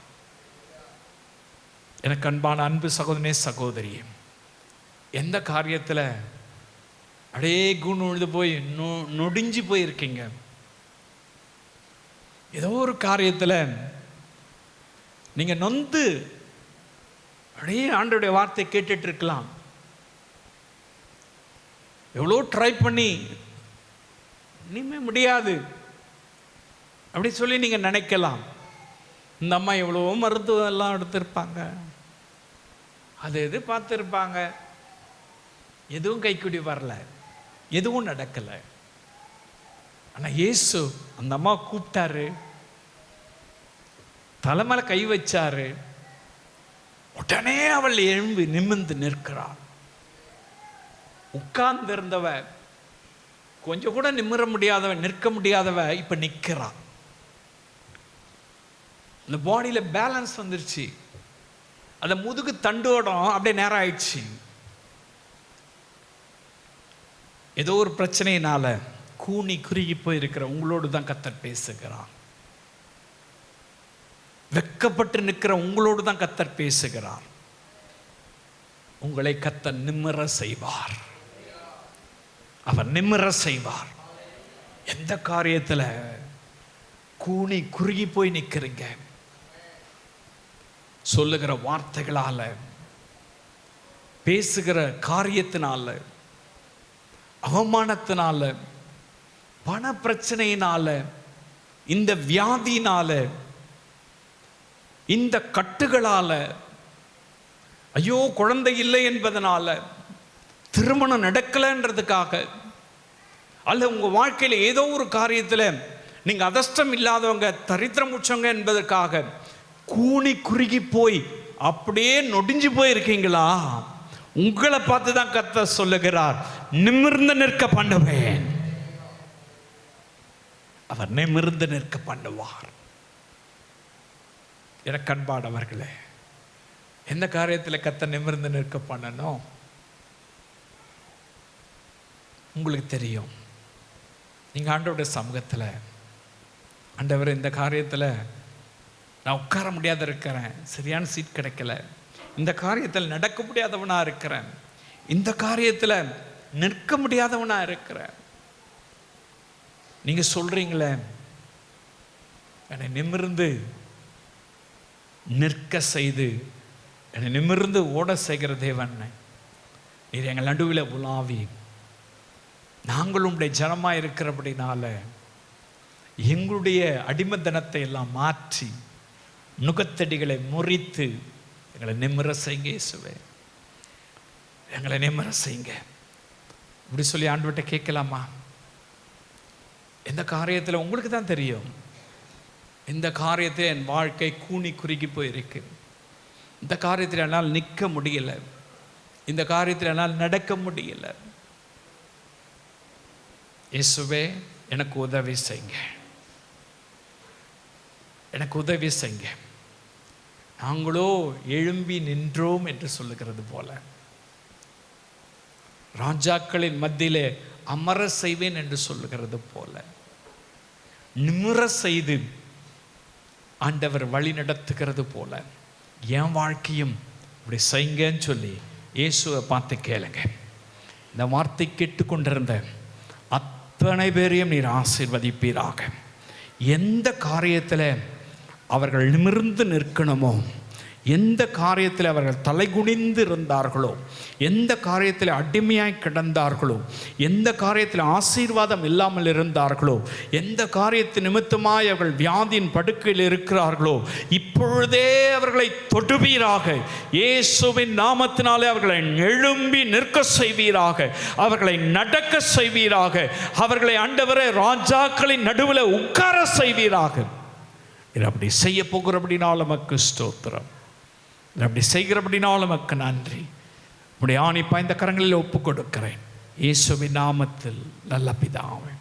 எனக்கு அன்பான அன்பு சகோதரனே, சகோதரியே, எந்த காரியத்தில் அப்படியே கூண் விழுந்து போய் நொடிஞ்சு போயிருக்கீங்க, ஏதோ ஒரு காரியத்தில் நீங்கள் நொந்து அப்படியே ஆண்டவருடைய வார்த்தை கேட்டுட்டு இருக்கலாம். எவ்வளோ ட்ரை பண்ணி இனிமே முடியாது அப்படி சொல்லி நீங்கள் நினைக்கலாம். இந்த அம்மா எவ்வளோ மருத்துவம் எல்லாம் எடுத்திருப்பாங்க, அது எது பார்த்துருப்பாங்க, எதுவும் கைக்குடி வரல, எதுவும் நடக்கலை. ஆனால் இயேசு அந்த அம்மா கூப்பிட்டாரு, தலைமையில கை வச்சாரு, உடனே அவள் எழும்பி நிமிர்ந்து நிற்கிறாள். உட்கார்ந்து இருந்தவ, கொஞ்சம் கூட நிமிர முடியாதவ, நிற்க முடியாதவ இப்ப நிற்கிறாள். இந்த பாடியில பேலன்ஸ் வந்துருச்சு. அந்த முதுகு தண்டோடம் அப்படியே நேரம் ஆயிடுச்சு. ஏதோ ஒரு பிரச்சனையினால கூனி குறுகி போயிருக்கிற உங்களோடு தான் கர்த்தர் பேசுகிறார். வெக்கப்பட்டு நிற்கிற உங்களோடு தான் கர்த்தர் பேசுகிறார். உங்களை கர்த்தர் நிமிர செய்வார். அவர் நிமிர செய்வார். எந்த காரியத்தில் கூனி குறுகி போய் நிற்கிறீங்க? சொல்லுகிற வார்த்தைகளால, பேசுகிற காரியத்தினால, அவமானத்தினால, பண பிரச்சனையினால, இந்த வியாதியினால, இந்த கட்டுகளால, ஐயோ குழந்தை இல்லை என்பதனால, திருமணம் நடக்கலைன்றதுக்காக, அல்ல உங்க வாழ்க்கையில் ஏதோ ஒரு காரியத்தில் நீங்க அதிர்ஷ்டம் இல்லாதவங்க, தரித்திரம் உச்சவங்க என்பதற்காக கூனி குறுகி போய் அப்படியே நொடிஞ்சு போயிருக்கீங்களா? உங்களை பார்த்து தான் கர்த்தர் சொல்லுகிறார், நிமிர்ந்து நிற்க பண்ணுவேன். அவர் நிமிர்ந்து நிற்க பண்ணுவார். எனக்கு அன்பானவர்களே, எந்த காரியத்தில் கர்த்தர் நிமிர்ந்து நிற்க பண்ணணும் உங்களுக்கு தெரியும். நீங்கள் ஆண்டவருடைய சமூகத்தில், ஆண்டவர் இந்த காரியத்தில் நான் உட்கார முடியாத இருக்கிறேன், சரியான சீட் கிடைக்கல, இந்த காரியத்தில் நடக்க முடியாதவனா இருக்கிறேன், இந்த காரியத்தில் நிற்க முடியாதவனா இருக்கிறேன், நீங்க சொல்றீங்களே, என்னை நிமிர்ந்து நிற்க செய்து என்னை நிமிர்ந்து ஓட செய்கிற தேவன் நீர் எங்கள் நடுவில் உலாவி, நாங்கள் உங்களுடைய ஜனமாக இருக்கிறபடினால எங்களுடைய அடிமைத்தனத்தை எல்லாம் மாற்றி நுகத்தடிகளை முறித்து எங்களை நிமிர செய்யுங்க இயேசுவே, எங்களை நிமிர செய்யுங்க. இப்படி சொல்லி ஆண்டவர்கிட்ட கேட்கலாமா? எந்த காரியத்தில் உங்களுக்கு தான் தெரியும், இந்த காரியத்தில் என் வாழ்க்கை கூனி குறுகி போயிருக்கு, இந்த காரியத்தில் என்னால் நிற்க முடியல, இந்த காரியத்தில் என்னால் நடக்க முடியல, இயேசுவே எனக்கு உதவி செய்யுங்க, எனக்கு உதவி செய்யுங்க. நாங்களோ எழும்பி நின்றோம் என்று சொல்லுகிறது போல, ராஜாக்களின் மத்தியிலே அமர செய்வேன் என்று சொல்லுகிறது போல, நிமிர செய்து ஆண்டவர் வழி நடத்துகிறது போல என் வாழ்க்கையும் இப்படி செய்யுங்கன்னு சொல்லி இயேசுவை பார்த்து கேளுங்க. இந்த வார்த்தை கேட்டுக்கொண்டிருந்த அத்தனை பேரையும் நீர் ஆசீர்வதிப்பீராக. எந்த காரியத்தில் அவர்கள் நிமிர்ந்து நிற்கணுமோ, எந்த காரியத்தில் அவர்கள் தலைகுனிந்து இருந்தார்களோ, எந்த காரியத்தில் அடிமையாய் கிடந்தார்களோ, எந்த காரியத்தில் ஆசீர்வாதம் இல்லாமல் இருந்தார்களோ, எந்த காரியத்து நிமித்தமாய் அவர்கள் வியாதியின் படுக்கையில் இருக்கிறார்களோ, இப்பொழுதே அவர்களை தொடுவீராக. இயேசுவின் நாமத்தினாலே அவர்களை எழும்பி நிற்க செய்வீராக, அவர்களை நடக்க செய்வீராக, அவர்களை ஆண்டவரே ராஜாக்களின் நடுவில் உட்கார செய்வீராக. அப்படி செய்ய போகிறபடினால நமக்கு ஸ்தோத்திரம், அப்படி செய்கிறபடினால நமக்கு நன்றி. உடைய ஆணி பாய்ந்த கரங்களில் ஒப்பு கொடுக்கிறேன் இயேசுவின் நாமத்தில், நல்ல பிதாவே.